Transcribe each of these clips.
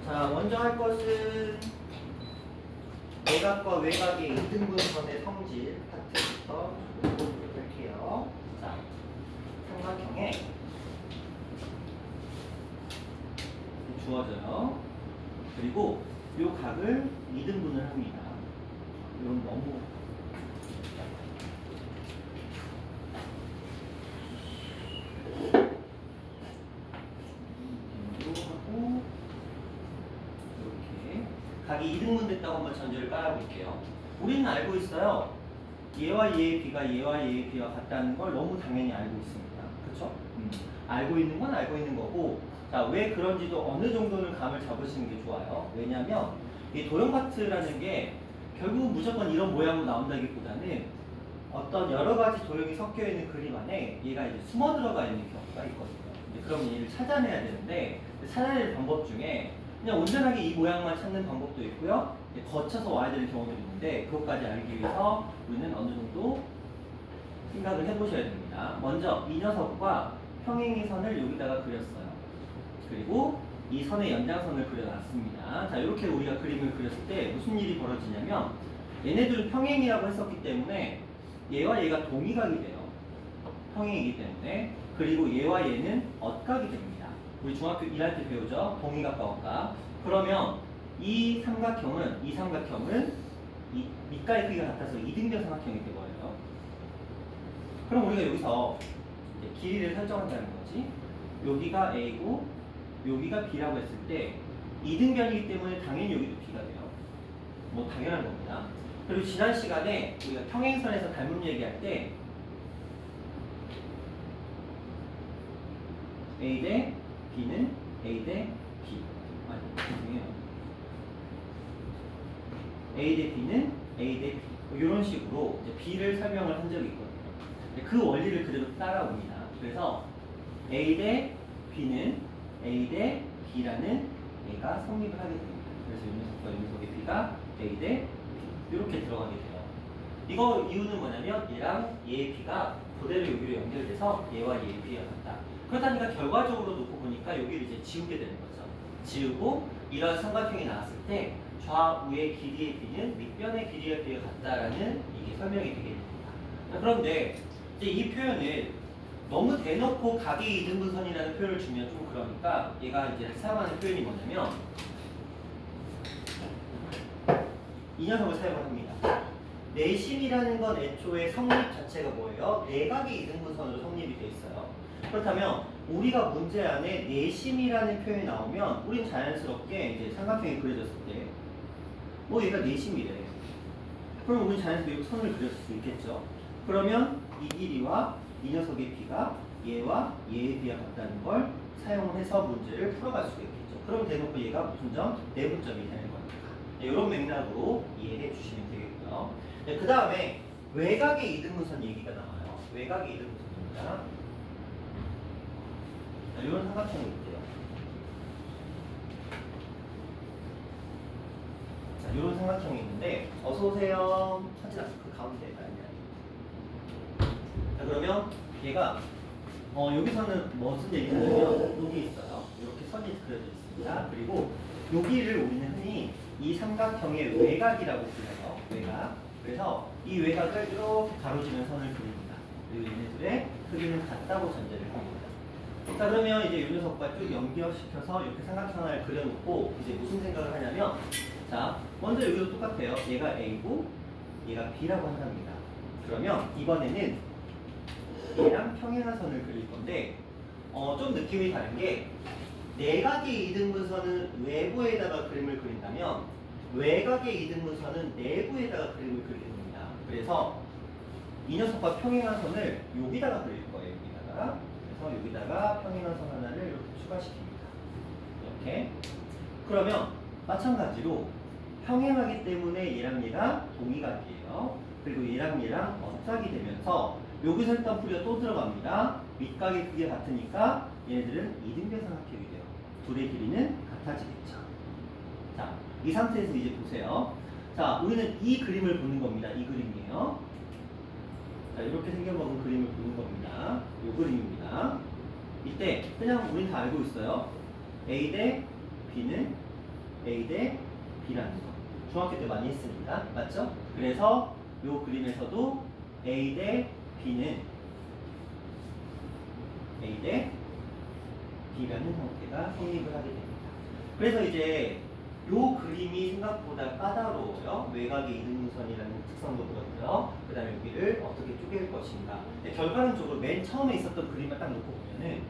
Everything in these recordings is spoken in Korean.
자, 먼저 할 것은 내각과 외곽의 이등분선의 성질 파트부터 보도록 할게요. 자, 삼각형에 주어져요. 그리고 이 각을 이등분을 합니다. 이건 너무 하고 이렇게 각이 이등분 됐다고 한번 전제를 깔아볼게요. 우리는 알고 있어요. 얘와 얘의 비가 얘와 얘의 비와 같다는 걸 너무 당연히 알고 있습니다. 그렇죠? 알고 있는 건 알고 있는 거고, 자, 왜 그런지도 어느 정도는 감을 잡으시는 게 좋아요. 왜냐하면 이 도형 파트라는 게 결국 무조건 이런 모양으로 나온다기보다는 어떤 여러 가지 도형이 섞여 있는 그림 안에 얘가 이제 숨어 들어가 있는 경우가 있거든요. 그럼 얘를 찾아내야 되는데, 찾아낼 방법 중에 그냥 온전하게 이 모양만 찾는 방법도 있고요. 거쳐서 와야 되는 경우도 있는데, 그것까지 알기 위해서 우리는 어느 정도 생각을 해보셔야 됩니다. 먼저 이 녀석과 평행의 선을 여기다가 그렸어요. 그리고 이 선의 연장선을 그려놨습니다. 자, 이렇게 우리가 그림을 그렸을 때 무슨 일이 벌어지냐면, 얘네들은 평행이라고 했었기 때문에 얘와 얘가 동의각이 돼요. 평행이기 때문에. 그리고 얘와 얘는 엇각이 됩니다. 우리 중학교 1할 때 배우죠? 동의각과 엇각. 그러면 이 삼각형은 이 밑가의 크기가 같아서 이등변 삼각형이 되버려요. 그럼 우리가 여기서 이제 길이를 설정한다는 거지. 여기가 A고 여기가 B라고 했을 때 이등변이기 때문에 당연히 여기도 B가 돼요. 뭐 당연한 겁니다. 그리고 지난 시간에 우리가 평행선에서 닮음 얘기할 때 A 대 B는 A 대 B. 아니, 죄송해요. A 대 B는 A 대 B. 이런 식으로 이제 B를 설명을 한 적이 있거든요. 그 원리를 그대로 따라옵니다. 그래서 A 대 B는 A 대 B라는 얘가 성립을 하게 됩니다. 그래서 이 녀석과 이 녀석의 B가 A 대 B. 이렇게 들어가게 돼요. 이거 이유는 뭐냐면 얘랑 얘의 B가 그대로 여기로 연결돼서 얘와 얘의 B가 같다. 그렇다니까 결과적으로 놓고 보니까 여기를 이제 지우게 되는 거죠. 지우고 이런 삼각형이 나왔을 때 좌우의 길이의 B는 밑변의 길이의 B가 같다라는 이게 설명이 되게 됩니다. 그런데 이제 이 표현을 너무 대놓고 각의 이등분선이라는 표현을 주면 좀 그러니까 얘가 이제 사용하는 표현이 뭐냐면 이 녀석을 사용을 합니다. 내심이라는 건 애초에 성립 자체가 뭐예요? 내각의 이등분선으로 성립이 돼 있어요. 그렇다면 우리가 문제 안에 내심이라는 표현이 나오면 우린 자연스럽게 이제 삼각형이 그려졌을 때 뭐 얘가 내심이래. 그럼 우린 자연스럽게 여기 선을 그렸을 수 있겠죠. 그러면 이 길이와 이 녀석의 B가 얘와 얘의 B가 같다는 걸 사용을 해서 문제를 풀어갈 수가 있겠죠. 그럼 대놓고 얘가 무슨 점? 내분점이 되는 겁니다. 이런 맥락으로 이해해 주시면 되겠고요. 그 다음에 외곽의 이등분선 얘기가 나와요. 외곽의 이등분선입니다. 이런 삼각형이 있대요. 자, 이런 삼각형이 있는데 어서 오세요. 사진 그 가운데 아니야. 자, 그러면 얘가 여기서는 무슨 얘기를 하냐면 여기 있어요. 이렇게 선이 그려져 있습니다. 그리고 여기를 우리는 흔히 이 삼각형의 외곽이라고 불러요. 외곽. 그래서 이 외곽을 이렇게 가로지는 선을 그립니다. 그리고 얘네들의 크기는 같다고 전제를 합니다. 자, 그러면 이제 이 녀석과 쭉 연결시켜서 이렇게 삼각형을 그려놓고 이제 무슨 생각을 하냐면, 자, 먼저 여기도 똑같아요. 얘가 A고 얘가 B라고 한답니다. 그러면 이번에는 얘랑 평행한 선을 그릴 건데 좀 느낌이 다른 게 내각의 이등분선은 외부에다가 그림을 그린다면 외곽의 이등분선은 내부에다가 그림을 그리게 됩니다. 그래서 이 녀석과 평행한 선을 여기다가 그릴 거예요. 여기다가. 그래서 여기다가 평행한 선 하나를 이렇게 추가시킵니다. 이렇게. 그러면 마찬가지로 평행하기 때문에 얘랑 얘가 동의각이에요. 그리고 얘랑 얘랑 엇각이 되면서 여기서 일단 풀이가 또 들어갑니다. 밑각의 크기가 같으니까 얘네들은 이등변 삼각형이 돼요. 둘의 길이는 같아지겠죠. 자, 이 상태에서 이제 보세요. 자, 우리는 이 그림을 보는 겁니다. 이 그림이에요. 자, 이렇게 생겨먹은 그림을 보는 겁니다. 이 그림입니다. 이때 그냥 우린 다 알고 있어요. A 대 B는 A 대 B라는 거. 중학교 때 많이 했으니까. 맞죠? 그래서 요 그림에서도 A 대 B는 A 대 B라는 형태가 성립을 하게 됩니다. 그래서 이제 요 그림이 생각보다 까다로워요. 외곽의 이등분선이라는 특성도 그렇고요. 그 다음에 여기를 어떻게 쪼갤 것인가. 근데 결과론적으로 맨 처음에 있었던 그림만 딱 놓고 보면은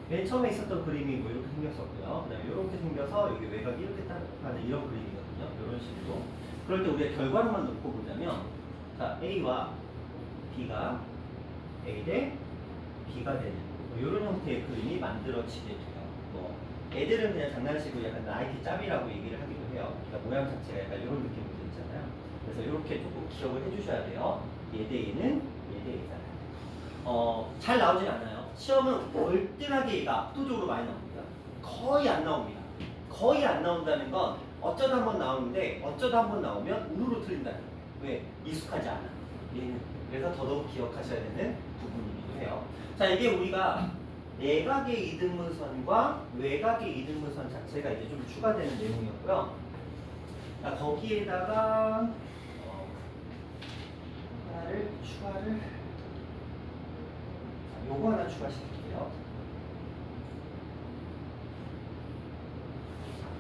맨 처음에 있었던 그림이 뭐 이렇게 생겼었고요. 그 다음에 이렇게 생겨서 여기 외곽이 이렇게 딱 하는 이런 그림이거든요. 이런 식으로. 그럴 때 우리가 결과론만 놓고 보자면 자, A와 B가 A 대 B가 되는 뭐 이런 형태의 그림이 만들어지게 돼요. 뭐 애들은 그냥 장난식으로 약간 나이키 짭이라고 얘기를 하기도 해요. 그러니까 모양 자체가 약간 이런 느낌으로 되어 있잖아요. 그래서 이렇게 조금 기억을 해주셔야 돼요. 얘 대 얘는 얘 대 얘잖아요. 잘 나오진 않아요. 시험은 월등하게 얘가 압도적으로 많이 나옵니다. 거의 안 나옵니다. 거의 안 나온다는 건 어쩌다 한번 나오는데 어쩌다 한번 나오면 우르르 틀린다는 거예요. 왜? 익숙하지 않아. 얘는. 그래서 더더욱 기억하셔야 되는 부분이기도 해요. 자, 이게 우리가 내각의 이등분선과 외곽의 이등분선 자체가 이제 좀 추가되는 내용이었고요. 자, 거기에다가 하나를 추가를 요거 하나 추가시킬게요.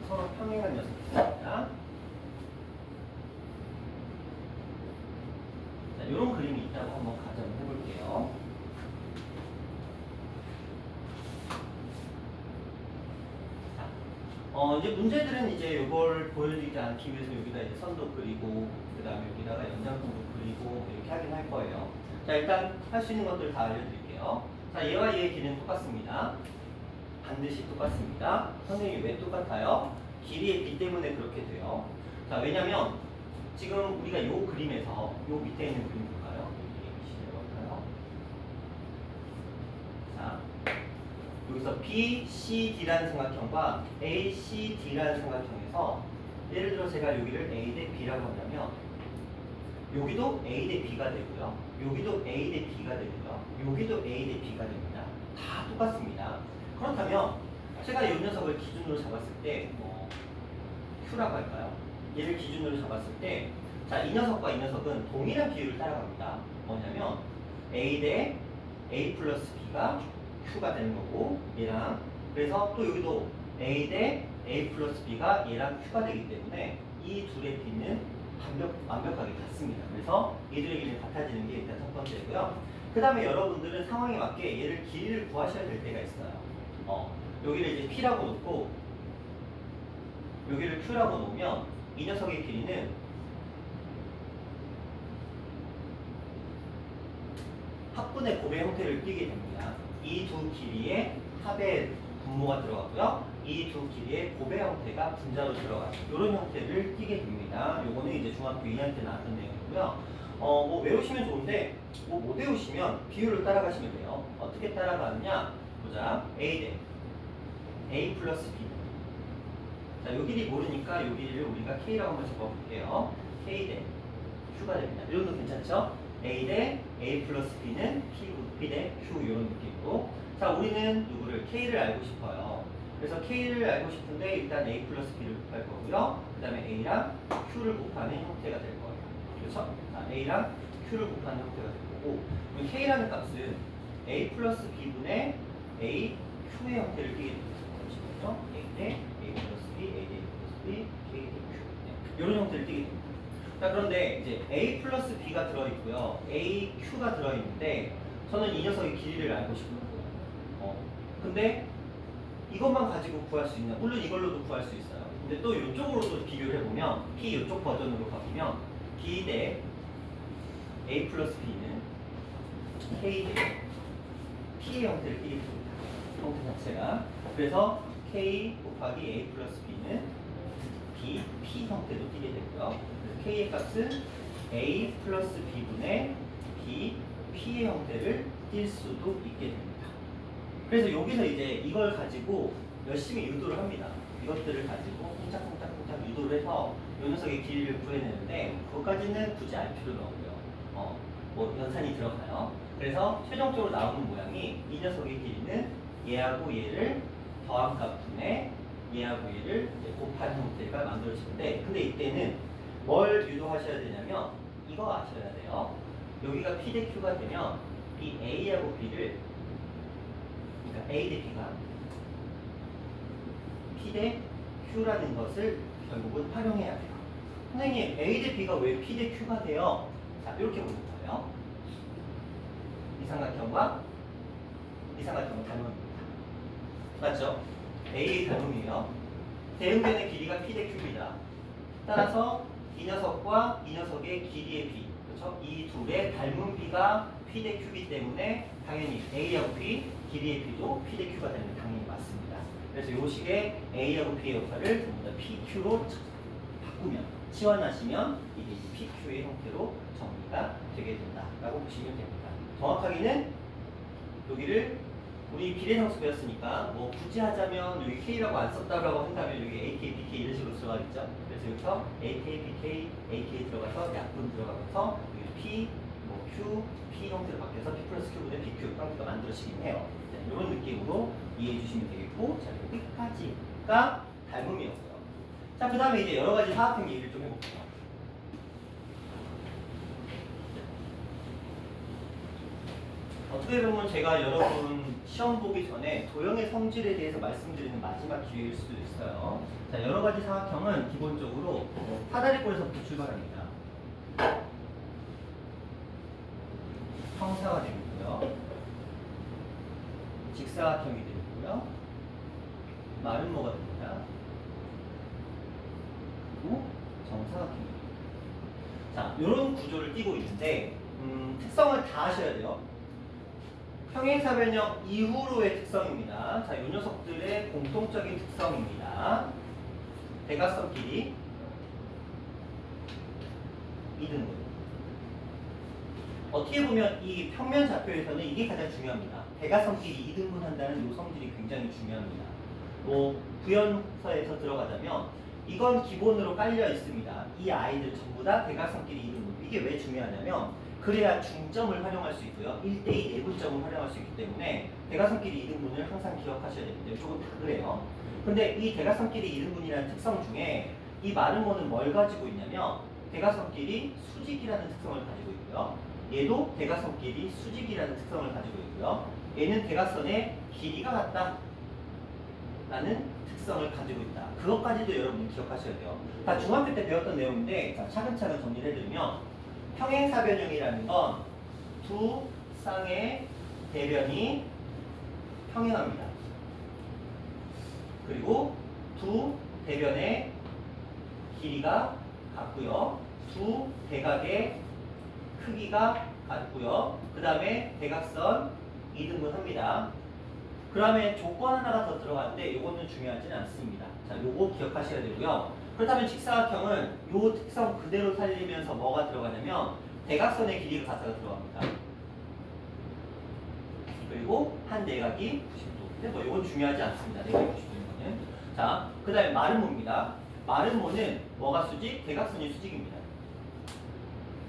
서로 평행한 녀석입니다. 자, 이런 그림이 있다고 한번 가정을 해볼게요. 이제 문제들은 이제 이걸 보여드리지 않기 위해서 여기다 이제 선도 그리고 그 다음에 여기다가 연장선도 그리고 이렇게 하긴 할 거예요. 자, 일단 할 수 있는 것들 다 알려드릴게요. 자, 얘와 얘의 길이는 똑같습니다. 반드시 똑같습니다. 선생님이 왜 똑같아요? 길이의 비 때문에 그렇게 돼요. 자, 왜냐면 지금 우리가 요 그림에서 요 밑에 있는 그림 볼까요? 자, 여기서 B, C, D라는 삼각형과 A, C, D라는 삼각형에서 예를 들어 제가 여기를 A 대 B라고 한다면 여기도 A 대 B가 되고요. 여기도 A 대 B가 되고요. 여기도 A 대 B가 됩니다. 다 똑같습니다. 그렇다면 제가 이 녀석을 기준으로 잡았을 때 Q라고 할까요? 얘를 기준으로 잡았을 때 자, 이 녀석과 이 녀석은 동일한 비율을 따라갑니다. 뭐냐면 A 대 A 플러스 B가 Q가 되는 거고 얘랑 그래서 또 여기도 A 대 A 플러스 B가 얘랑 Q가 되기 때문에 이 둘의 B는 완벽하게 같습니다. 그래서 얘들의 길이는 같아지는 게 일단 첫 번째고요. 그 다음에 여러분들은 상황에 맞게 얘를 길이를 구하셔야 될 때가 있어요. 여기를 이제 P라고 놓고 여기를 Q라고 놓으면 이 녀석의 길이는 합분의 곱의 형태를 띠게 됩니다. 이 두 길이의 합의 분모가 들어가고요. 이 두 길이의 곱의 형태가 분자로 들어가요. 이런 형태를 띠게 됩니다. 요거는 이제 중학교 2학년 때 나왔던 내용이고요. 뭐 외우시면 좋은데 뭐 못 외우시면 비율을 따라가시면 돼요. 어떻게 따라가느냐? 보자. A 대 A 플러스 B. 자, 요 길이 모르니까 요 길이를 우리가 K라고 한번 적어볼게요. K 대 Q가 됩니다. 이 정도 괜찮죠? A 대 A 플러스 B는 P 대 Q 이런 느낌으로. 자, 우리는 누구를 K를 알고 싶어요. 그래서 K를 알고 싶은데 일단 A 플러스 B를 곱할 거고요. 그 다음에 A랑 Q를 곱하는 형태가 될 거예요. 그렇죠? 자, A랑 Q를 곱하는 형태가 될 거고 그럼 K라는 값은 A 플러스 B분의 A, Q의 형태를 띠게 됩니다. 잠시만요. A 대 A 플러스 B, A 대 A 플러스 B, K 대 Q. 네, 이런 형태를 띠게 됩니다. 자, 그런데 이제 A 플러스 B가 들어있고요. A, Q가 들어있는데 저는 이 녀석의 길이를 알고 싶은 거예요. 근데 이것만 가지고 구할 수 있냐? 물론 이걸로도 구할 수 있어요. 근데 또 이쪽으로도 비교를 해보면 P 이쪽 버전으로 바뀌면 B 대 A 플러스 B는 K 대 P의 형태를 띠게 됩니다. 형태 자체가. 그래서 K 곱하기 A 플러스 B는 B, P 형태로 띠게 되고요. K의 값은 A 플러스 B분의 B, P의 형태를 띌 수도 있게 됩니다. 그래서 여기서 이제 이걸 가지고 열심히 유도를 합니다. 이것들을 가지고 꼼짝꼼짝 유도를 해서 이 녀석의 길이를 구해내는데 그것까지는 굳이 알 필요는 없고요. 뭐 연산이 들어가요. 그래서 최종적으로 나오는 모양이 이 녀석의 길이는 얘하고 얘를 더한 값분의 얘하고 얘를 이제 곱한 형태가 만들어지는데, 근데 이때는 뭘 유도하셔야 되냐면 이거 아셔야 돼요. 여기가 P 대 Q가 되면 이 A하고 B를, 그러니까 A 대 B가 P 대 Q라는 것을 결국은 활용해야 돼요. 선생님, A 대 B가 왜 P 대 Q가 돼요? 자, 이렇게 보는 거예요. 이 삼각형과 이 삼각형은 닮음입니다. 맞죠? A의 닮음이에요. 대응변의 길이가 P 대 Q입니다. 따라서 이 녀석과 이 녀석의 길이의 B, 그렇죠? 이 둘의 닮은 B가 P 대 Q이기 때문에 당연히 A하고 P, 길이의 B도 P 대 Q가 되는 게 당연히 맞습니다. 그래서 이 식의 A하고 B의 역할을 전부 다 PQ로 바꾸면, 치환하시면 이게 PQ의 형태로 정리가 되게 된다라고 보시면 됩니다. 정확하게는 여기를 우리 비례상수 배웠으니까 뭐 굳이 하자면 여기 K라고 안 썼다라고 한다면 여기 AK, BK 이런 식으로 들어가겠죠. 그래서 여기서 AK, BK, AK 들어가서 약분 들어가면서 여기 P, 뭐 Q, P 형태로 바뀌어서 P 플러스 Q분의 BQ 형태가 만들어지긴 해요. 자, 이런 느낌으로 이해해 주시면 되겠고, 자, 여기까지가 닮음이었고요. 자, 그 다음에 이제 여러 가지 사각형 얘기를 좀 해볼게요. 어떻게 보면 제가 여러분 시험 보기 전에 도형의 성질에 대해서 말씀드리는 마지막 기회일 수도 있어요. 자, 여러 가지 사각형은 기본적으로 사다리꼴에서부터 출발합니다. 평사가 되고요. 직사각형이 되고요. 마름모가 됩니다. 그리고 정사각형이 됩니다. 자, 이런 구조를 띠고 있는데 특성을 다 아셔야 돼요. 평행사변형 이후로의 특성입니다. 자, 이 녀석들의 공통적인 특성입니다. 대각선 길이 이등분. 어떻게 보면 이 평면 좌표에서는 이게 가장 중요합니다. 대각선 길이 이등분 한다는 이 성질이 굉장히 중요합니다. 뭐 부연서에서 들어가자면 이건 기본으로 깔려 있습니다. 이 아이들 전부 다 대각선 길이 이등분. 이게 왜 중요하냐면 그래야 중점을 활용할 수 있고요. 1대2 내분점을 활용할 수 있기 때문에 대각선끼리 이등분을 항상 기억하셔야 됩니다. 이쪽은 다 그래요. 근데 이 대각선끼리 이등분이라는 특성 중에 이 마름모는 뭘 가지고 있냐면 대각선끼리 수직이라는 특성을 가지고 있고요. 얘도 대각선끼리 수직이라는 특성을 가지고 있고요. 얘는 대각선의 길이가 같다 라는 특성을 가지고 있다. 그것까지도 여러분이 기억하셔야 돼요. 다 중학교 때 배웠던 내용인데 자, 차근차근 정리를 해드리면 평행사변형이라는 건 두 쌍의 대변이 평행합니다. 그리고 두 대변의 길이가 같고요. 두 대각의 크기가 같고요. 그 다음에 대각선 이등분 합니다. 그 다음에 조건 하나가 더 들어가는데 이거는 중요하지는 않습니다. 자, 요거 기억하셔야 되고요. 그렇다면 직사각형은 요 특성 그대로 살리면서 뭐가 들어가냐면 대각선의 길이가 같다가 들어갑니다. 그리고 한 내각이 90도. 근데 뭐 이건 중요하지 않습니다. 내각이 90도인 거는. 자, 그 다음에 마름모입니다. 마름모는 뭐가 수직? 대각선이 수직입니다.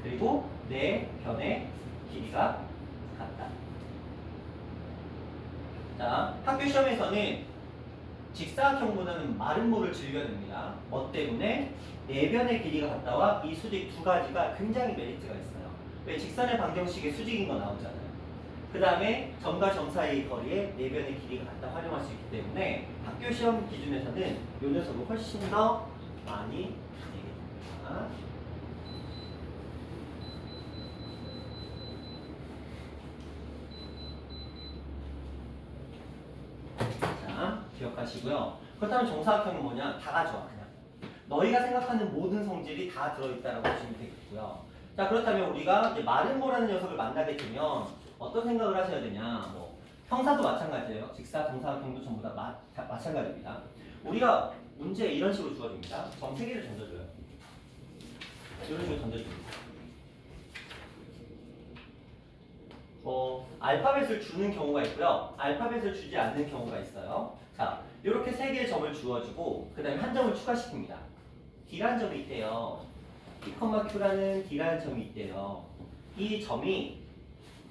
그리고 네 변의 길이가 같다. 자, 학교 시험에서는 직사각형보다는 마름모를 즐겨냅니다. 뭐 때문에? 내변의 길이가 같다와 이 수직 두 가지가 굉장히 메리트가 있어요. 왜? 직선의 방정식에 수직인 거 나오잖아요. 그 다음에 점과 점 사이의 거리에 내변의 길이가 같다 활용할 수 있기 때문에 학교 시험 기준에서는 이 녀석을 훨씬 더 많이 내게 됩니다. 자, 기억하시고요. 그렇다면 정사각형은 뭐냐? 다 가져와 그냥. 너희가 생각하는 모든 성질이 다 들어있다라고 보시면 되겠고요. 자, 그렇다면 우리가 이제 마름모라는 녀석을 만나게 되면 어떤 생각을 하셔야 되냐? 뭐 형사도 마찬가지예요. 직사, 정사각형도 전부 다 마찬가지입니다. 우리가 문제 이런 식으로 주어집니다. 점 3개를 던져줘요. 이런 식으로 던져줍니다. 알파벳을 주는 경우가 있고요. 알파벳을 주지 않는 경우가 있어요. 자, 이렇게 3개의 점을 주어주고 그 다음에 한 점을 추가시킵니다. D라는 점이 있대요. P, Q라는 D라는 점이 있대요. 이 점이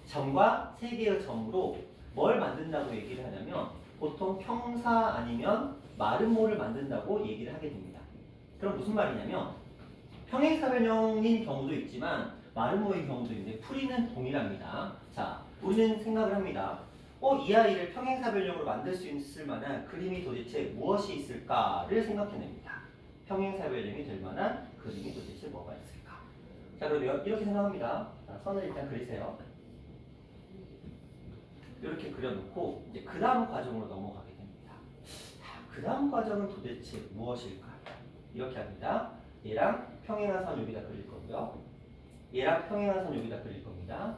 점과 3개의 점으로 뭘 만든다고 얘기를 하냐면 보통 평사 아니면 마름모를 만든다고 얘기를 하게 됩니다. 그럼 무슨 말이냐면 평행사변형인 경우도 있지만 마름모인 경우도 있는데 풀이는 동일합니다. 자, 우리는 생각을 합니다. 이 아이를 평행사변형으로 만들 수 있을 만한 그림이 도대체 무엇이 있을까를 생각해냅니다. 평행사변형이 될 만한 그림이 도대체 뭐가 있을까? 자, 그러면 이렇게 생각합니다. 자, 선을 일단 그리세요. 이렇게 그려놓고 이제 그 다음 과정으로 넘어가게 됩니다. 그 다음 과정은 도대체 무엇일까? 이렇게 합니다. 얘랑 평행한 선 여기다 그릴 거고요. 얘랑 평행한 선 여기다 그릴 겁니다.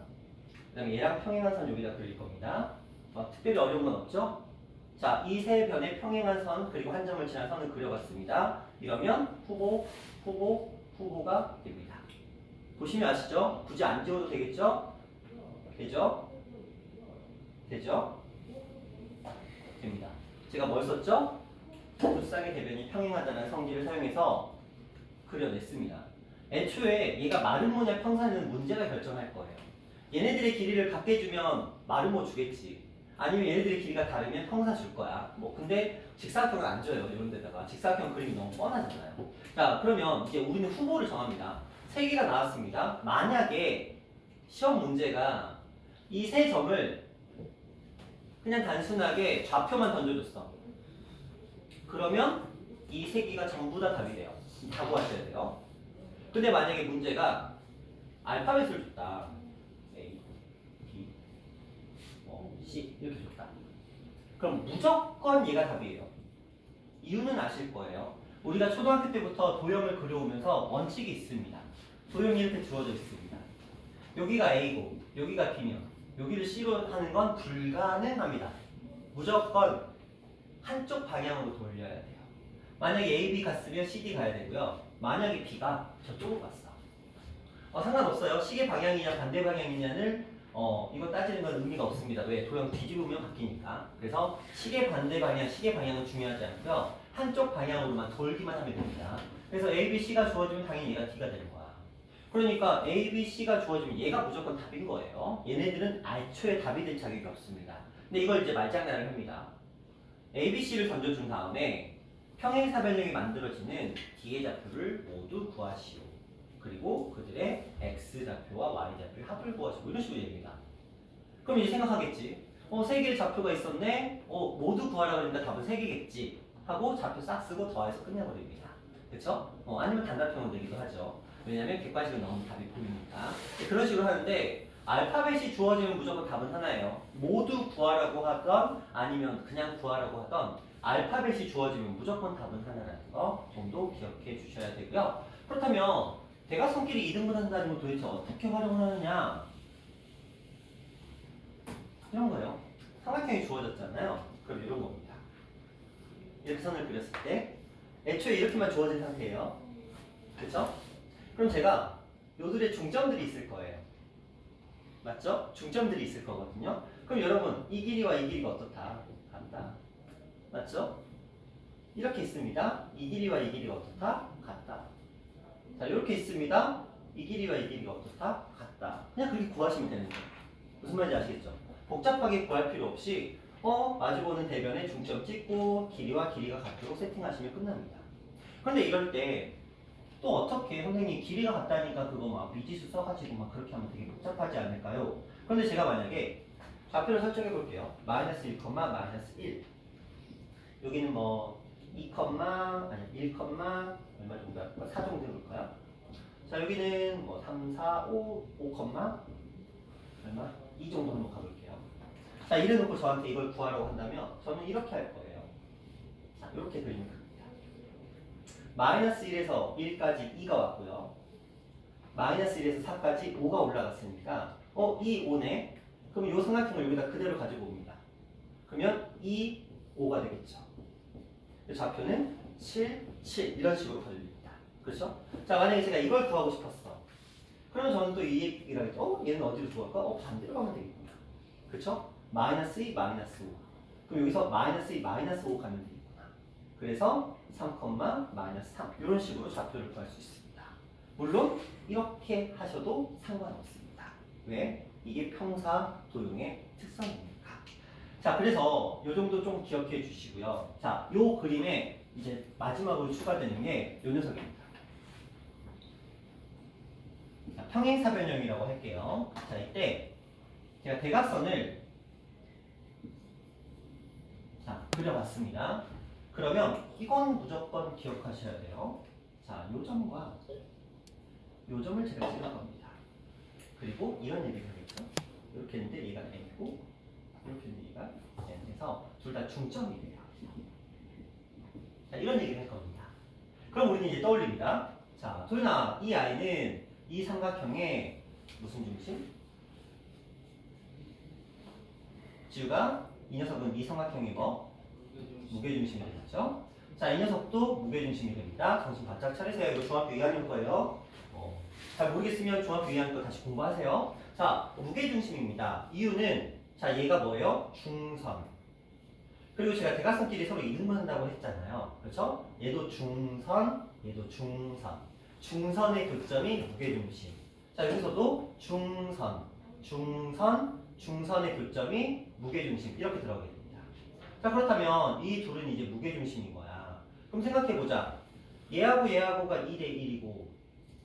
그 다음에 얘랑 평행한 선 여기다 그릴 겁니다. 특별히 어려운 건 없죠? 자, 이 세 변의 평행한 선 그리고 한 점을 지난 선을 그려봤습니다. 이러면 후보가 됩니다. 보시면 아시죠? 굳이 안 지워도 되겠죠? 되죠? 되죠? 됩니다. 제가 뭘 썼죠? 두 쌍의 대변이 평행하다는 성질을 사용해서 그려냈습니다. 애초에 얘가 마름모냐 평사는 문제가 결정할 거예요. 얘네들의 길이를 같게 주면 마름모 주겠지. 아니면 얘네들의 길이가 다르면 평사 줄 거야. 근데 직사각형을 안 줘요. 이런 데다가 직사각형 그림이 너무 뻔하잖아요. 자, 그러면 이제 우리는 후보를 정합니다. 세 개가 나왔습니다. 만약에 시험 문제가 이 세 점을 그냥 단순하게 좌표만 던져줬어. 그러면 이 세 개가 전부 다 답이 돼요. 다 구하셔야 돼요. 근데 만약에 문제가 알파벳을 줬다. A, B, C 이렇게 줬다. 그럼 무조건 얘가 답이에요. 이유는 아실 거예요. 우리가 초등학교 때부터 도형을 그려오면서 원칙이 있습니다. 도형이 이렇게 주어져 있습니다. 여기가 A고 여기가 B면 여기를 C로 하는 건 불가능합니다. 무조건 한쪽 방향으로 돌려야 돼요. 만약에 A, B 갔으면 C, D 가야 되고요. 만약에 B가 저쪽으로 갔어. 상관없어요. 시계 방향이냐 반대 방향이냐는 이거 따지는 건 의미가 없습니다. 왜? 도형 뒤집으면 바뀌니까. 그래서 시계 반대 방향, 시계 방향은 중요하지 않고요. 한쪽 방향으로만 돌기만 하면 됩니다. 그래서 A, B, C가 주어지면 당연히 얘가 D가 되는 거야. 그러니까 A, B, C가 주어지면 얘가 무조건 답인 거예요. 얘네들은 애초에 답이 될 자격이 없습니다. 근데 이걸 이제 말장난을 합니다. A, B, C를 던져준 다음에 평행사변형이 만들어지는 D의 좌표를 모두 구하시오. 그리고 그들의 X좌표와 Y좌표의 합을 구하시고 이런 식으로 얘기합니다. 그럼 이제 생각하겠지. 세 개의 좌표가 있었네. 모두 구하라고 하니까 답은 세 개겠지. 하고 좌표 싹 쓰고 더해서 끝내버립니다. 그쵸? 아니면 단답형으로 내기도 하죠. 왜냐면 객관식은 너무 답이 보이니까. 그런 식으로 하는데 알파벳이 주어지면 무조건 답은 하나예요. 모두 구하라고 하던 아니면 그냥 구하라고 하던 알파벳이 주어지면 무조건 답은 하나라는 거 정도 기억해 주셔야 되고요. 그렇다면 대각선끼리 이등분한다는 건 도대체 어떻게 활용을 하느냐? 이런 거예요. 삼각형이 주어졌잖아요. 그럼 이런 겁니다. 이렇게 선을 그렸을 때 애초에 이렇게만 주어진 상태예요. 그렇죠? 그럼 제가 요들의 중점들이 있을 거예요. 맞죠? 중점들이 있을 거거든요. 그럼 여러분 이 길이와 이 길이가 어떻다? 같다. 맞죠? 이렇게 있습니다. 이 길이와 이 길이가 어떻다? 같다. 자, 이렇게 있습니다. 이 길이와 이 길이가 어떻다? 같다. 그냥 그렇게 구하시면 되는 거예요. 무슨 말인지 아시겠죠? 복잡하게 구할 필요 없이 마주보는 대변에 중점 찍고 길이와 길이가 같도록 세팅하시면 끝납니다. 그런데 이럴 때 또 어떻게 선생님 길이가 같다니까 그거 막 미지수 써가지고 막 그렇게 하면 되게 복잡하지 않을까요? 그런데 제가 만약에 좌표를 설정해 볼게요. 마이너스 1, 마이너스 1 여기는 뭐 2, 아니 1, 얼마 정도 할까요? 4 정도 해볼까요? 자, 여기는 뭐 3, 4, 5, 얼마? 이 정도 한번 가볼게요. 자, 이래 놓고 저한테 이걸 구하라고 한다면 저는 이렇게 할 거예요. 자, 이렇게 그리면 됩니다. 마이너스 1에서 1까지 2가 왔고요. 마이너스 1에서 4까지 5가 올라갔으니까 이 5네. 그럼 이 삼각형을 여기다 그대로 가지고 옵니다. 그러면 2, 5가 되겠죠. 좌표는 7, 7 이런 식으로 걸립니다. 그렇죠? 자, 만약에 제가 이걸 구하고 싶었어. 그러면 저는 또 이 얘기를 하겠죠. 얘는 어디로 구할까? 반대로 가면 되겠구나. 그렇죠? 마이너스 2, 마이너스 5. 그럼 여기서 마이너스 2, 마이너스 5 가면 되겠구나. 그래서 3, 마이너스 3 이런 식으로 좌표를 구할 수 있습니다. 물론 이렇게 하셔도 상관없습니다. 왜? 이게 평사 도형의 특성이니까. 자, 그래서 요 정도 좀 기억해 주시고요. 자, 요 그림에 이제 마지막으로 추가되는 게 요 녀석입니다. 자, 평행사변형이라고 할게요. 자, 이때 제가 대각선을 자, 그려봤습니다. 그러면 이건 무조건 기억하셔야 돼요. 자, 요 점과 요 점을 제가 찍을 겁니다. 그리고 이런 얘기를 하겠죠. 이렇게 했는데 얘가 N이고 이렇게 했는데 얘가 N에서 둘 다 중점이 돼요. 자, 이런 얘기를 할 겁니다. 그럼 우리는 이제 떠올립니다. 자, 도윤아, 이 아이는 이 삼각형의 무슨 중심? 지우가 이 녀석은 이 삼각형의 뭐? 무게중심이 되겠죠? 자, 이 녀석도 무게중심이 됩니다. 정신 바짝 차리세요. 이거 중학교 2학년 거예요. 잘 모르겠으면 중학교 2학년 거 다시 공부하세요. 자, 무게중심입니다. 이유는 자, 얘가 뭐예요? 중선. 그리고 제가 대각선끼리 서로 이등분한다고 했잖아요. 그렇죠? 얘도 중선, 얘도 중선. 중선의 교점이 무게중심. 자, 여기서도 중선, 중선, 중선의 교점이 무게중심. 이렇게 들어가게 됩니다. 자, 그렇다면 이 둘은 이제 무게중심인 거야. 그럼 생각해보자. 얘하고 얘하고가 2대 1이고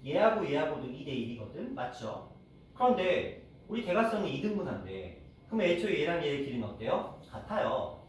얘하고 얘하고도 2대 1이거든? 맞죠? 그런데 우리 대각선이 2등분한데 그럼 애초에 얘랑 얘의 길이는 어때요? 같아요.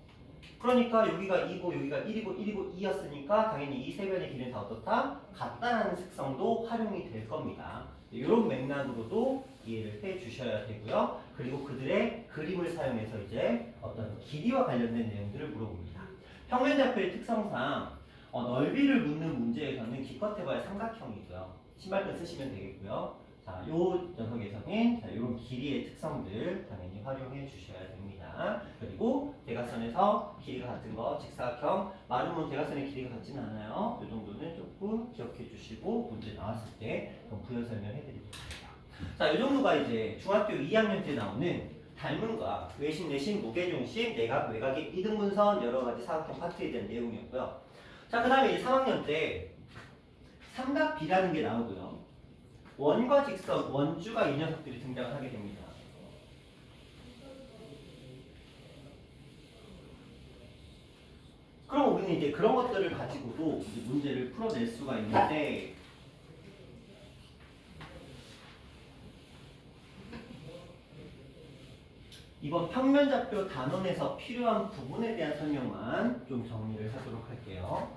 그러니까 여기가 2고 여기가 1이고 1이고 2였으니까 당연히 이 세 변의 길이는 다 어떻다? 같다는 특성도 활용이 될 겁니다. 이런 맥락으로도 이해를 해 주셔야 되고요. 그리고 그들의 그림을 사용해서 이제 어떤 길이와 관련된 내용들을 물어봅니다. 평면좌표의 특성상 넓이를 묻는 문제에서는 기껏 해봐야 삼각형이고요. 신발끈 쓰시면 되겠고요. 자, 요 녀석에서는 이런 길이의 특성들 당연히 활용해 주셔야 됩니다. 그리고 대각선에서 길이가 같은 거, 직사각형, 마름은 대각선의 길이가 같지는 않아요. 이 정도는 조금 기억해 주시고 문제 나왔을 때 그럼 부연 설명해 드릴게요. 자, 이 정도가 이제 중학교 2학년 때 나오는 닮음과 외심, 내심, 무게중심, 내각, 외곽의 이등분선 여러 가지 사각형 파트에 대한 내용이었고요. 자, 그 다음에 이제 3학년 때 삼각비라는 게 나오고요. 원과 직선, 원주가 이 녀석들이 등장을 하게 됩니다. 그럼 우리는 이제 그런 것들을 가지고도 이제 문제를 풀어낼 수가 있는데 이번 평면좌표 단원에서 필요한 부분에 대한 설명만 좀 정리를 하도록 할게요.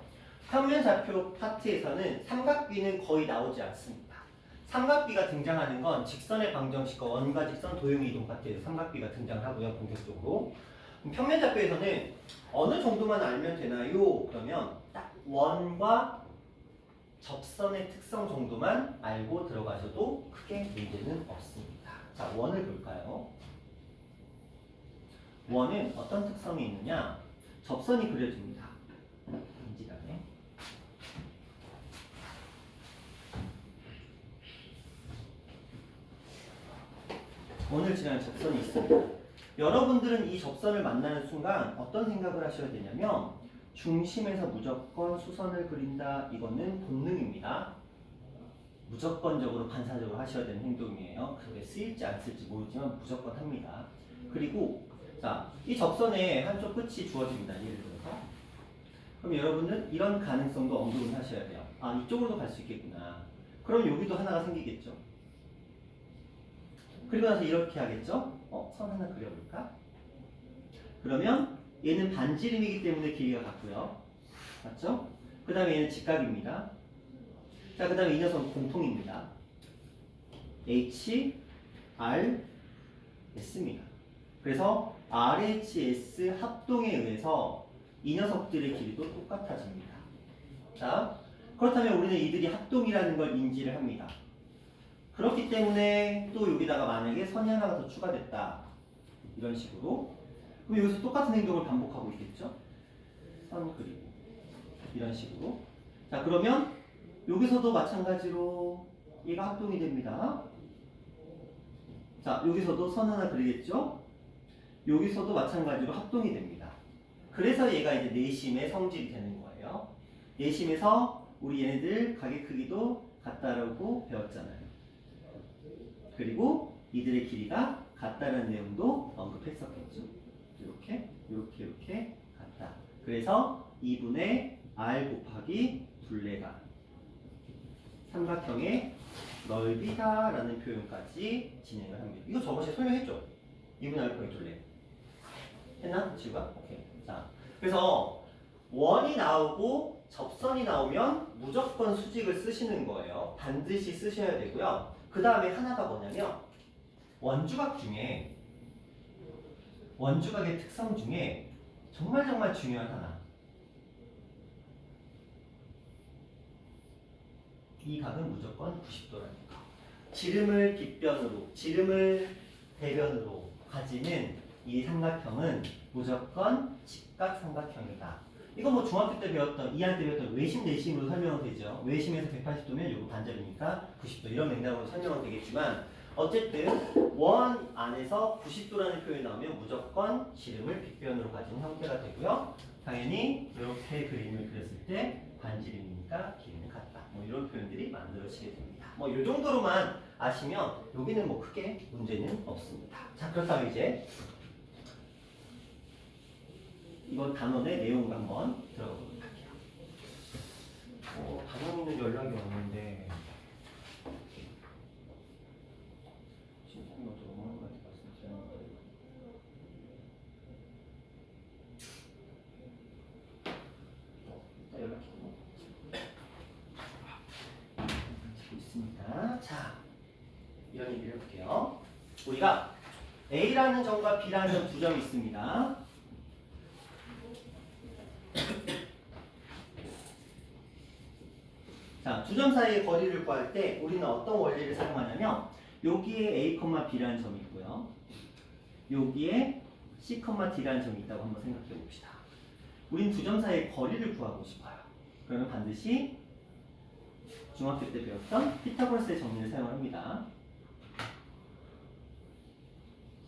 평면좌표 파트에서는 삼각비는 거의 나오지 않습니다. 삼각비가 등장하는 건 직선의 방정식과 원과 직선 도형의 이동 파트에서 삼각비가 등장하고요. 본격적으로. 평면좌표에서는 어느 정도만 알면 되나요? 그러면 딱 원과 접선의 특성 정도만 알고 들어가셔도 크게 문제는 없습니다. 자, 원을 볼까요? 원은 어떤 특성이 있느냐? 접선이 그려집니다. 인지간에. 원을 지나는 접선이 있습니다. 여러분들은 이 접선을 만나는 순간 어떤 생각을 하셔야 되냐면 중심에서 무조건 수선을 그린다. 이거는 본능입니다. 무조건적으로 반사적으로 하셔야 되는 행동이에요. 그게 쓰일지 안 쓸지 모르지만 무조건 합니다. 그리고 자, 이 접선의 한쪽 끝이 주어집니다. 예를 들어서. 그럼 여러분은 이런 가능성도 언급을 하셔야 돼요. 아, 이쪽으로도 갈 수 있겠구나. 그럼 여기도 하나가 생기겠죠. 그리고 나서 이렇게 하겠죠. 선 하나 그려볼까? 그러면 얘는 반지름이기 때문에 길이가 같고요. 맞죠? 그 다음에 얘는 직각입니다. 자, 그 다음에 이 녀석은 공통입니다. H, R, S입니다. 그래서 RHS 합동에 의해서 이 녀석들의 길이도 똑같아집니다. 자, 그렇다면 우리는 이들이 합동이라는 걸 인지를 합니다. 그렇기 때문에 또 여기다가 만약에 선이 하나가 더 추가됐다. 이런 식으로. 그럼 여기서 똑같은 행동을 반복하고 있겠죠? 선 그리고. 이런 식으로. 자, 그러면 여기서도 마찬가지로 얘가 합동이 됩니다. 자, 여기서도 선 하나 그리겠죠? 여기서도 마찬가지로 합동이 됩니다. 그래서 얘가 이제 내심의 성질이 되는 거예요. 내심에서 우리 얘네들 가게 크기도 같다라고 배웠잖아요. 그리고 이들의 길이가 같다는 내용도 언급했었겠죠. 이렇게 같다. 그래서 2분의 r 곱하기 둘레가 삼각형의 넓이다라는 표현까지 진행을 합니다. 이거 저번에 설명했죠? 2분의 r 곱하기 둘레. 했나? 지우가? 오케이. 자, 그래서 원이 나오고 접선이 나오면 무조건 수직을 쓰시는 거예요. 반드시 쓰셔야 되고요. 그 다음에 하나가 뭐냐면 원주각의 특성 중에 정말 중요한 하나. 이 각은 무조건 90도라는 거. 지름을 빗변으로, 지름을 대변으로 가지는 이 삼각형은 무조건 직각 삼각형이다. 이거 뭐 중학교 때 배웠던, 2학년 때 배웠던 외심, 내심으로 설명은 되죠. 외심에서 180도면 요거 반절이니까 90도 이런 맥락으로 설명은 되겠지만 어쨌든 원 안에서 90도라는 표현이 나오면 무조건 지름을 빗변으로 가진 형태가 되고요. 당연히 이렇게 그림을 그렸을 때 반지름이니까 길이는 같다. 뭐 이런 표현들이 만들어지게 됩니다. 뭐 이 정도로만 아시면 여기는 뭐 크게 문제는 없습니다. 자, 그렇다면 이제 이번 단원의 내용을 한번 들어가 보도록 할게요. 단원이는 연락이 오는데 지금 너무 많이 말씀드렸는데 일단 연락이 있습니다. 자, 이런 얘기를 해볼게요. 우리가 A라는 점과 B라는 점 두 점이 있습니다. 자, 두 점 사이의 거리를 구할 때 우리는 어떤 원리를 사용하냐면 여기에 A, B라는 점이 있고요. 여기에 C, D라는 점이 있다고 한번 생각해 봅시다. 우린 두 점 사이의 거리를 구하고 싶어요. 그러면 반드시 중학교 때 배웠던 피타고라스의 정리를 사용합니다.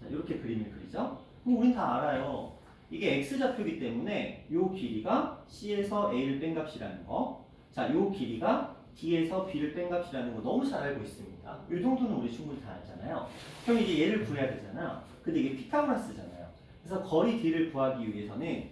자, 이렇게 그림을 그리죠. 그럼 우린 다 알아요. 이게 X좌표이기 때문에 이 길이가 C에서 A를 뺀 값이라는 거. 자, 요 길이가 D에서 B를 뺀 값이라는 거 너무 잘 알고 있습니다. 이 정도는 우리 충분히 다 알잖아요. 그럼 이제 얘를 구해야 되잖아. 근데 이게 피타고라스잖아요. 그래서 거리 D를 구하기 위해서는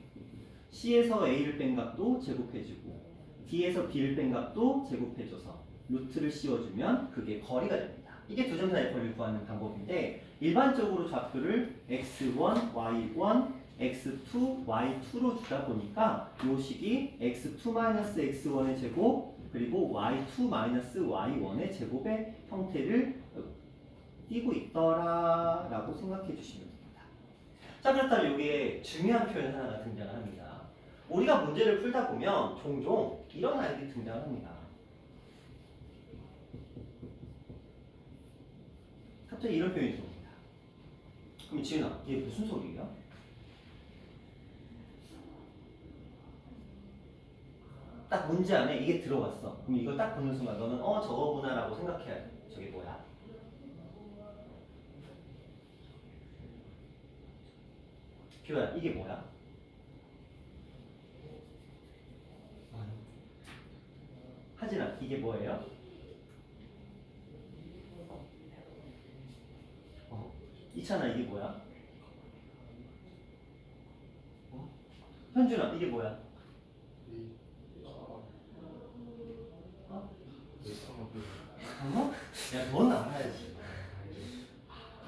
C에서 A를 뺀 값도 제곱해주고 D에서 B를 뺀 값도 제곱해줘서 루트를 씌워주면 그게 거리가 됩니다. 이게 두 점 사이의 거리를 구하는 방법인데 일반적으로 좌표를 x1, y1, x2, y2로 주다 보니까 요 식이 x2-x1의 제곱 그리고 y2-y1의 제곱의 형태를 띠고 있더라라고 생각해 주시면 됩니다. 자, 그렇다면 여기에 중요한 표현 하나가 등장을 합니다. 우리가 문제를 풀다 보면 종종 이런 아이들이 등장합니다. 갑자기 이런 표현이 들어옵니다. 그럼 지은아, 이게 무슨 소리예요? 딱 문제 안에 이게 들어왔어. 그럼 이걸 딱 보는 순간 너는 저거구나 라고 생각해야 돼. 저게 뭐야? 기호야, 이게 뭐야? 하진아, 이게 뭐예요? 이찬아, 이게 뭐야? 현준아, 이게 뭐야? 야, 넌 알아야지.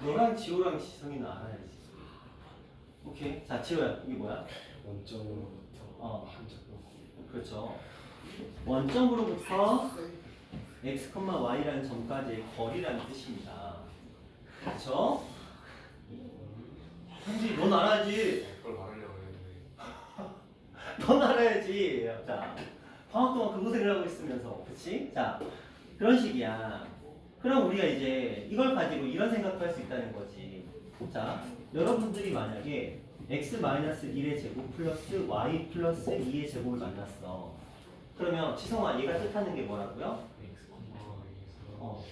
너랑 지호랑 지성이는 알아야지. 오케이. 자, 지호야, 이게 뭐야? 원점으로부터 한쪽으로. 그렇죠. 원점으로부터 x, y라는 점까지의 거리라는 뜻입니다. 그렇죠? 현지, 넌 알아야지. 그걸 말하려고 했는데. 넌 알아야지. 자, 방학 동안 그 고생을 하고 있으면서, 그렇지? 자, 그런 식이야. 그럼 우리가 이제 이걸 가지고 이런 생각도 할 수 있다는 거지. 자, 여러분들이 만약에 x-1의 제곱 플러스 y 플러스 2의 제곱을 만났어. 그러면 지성아, 얘가 뜻하는 게 뭐라고요? x, 어.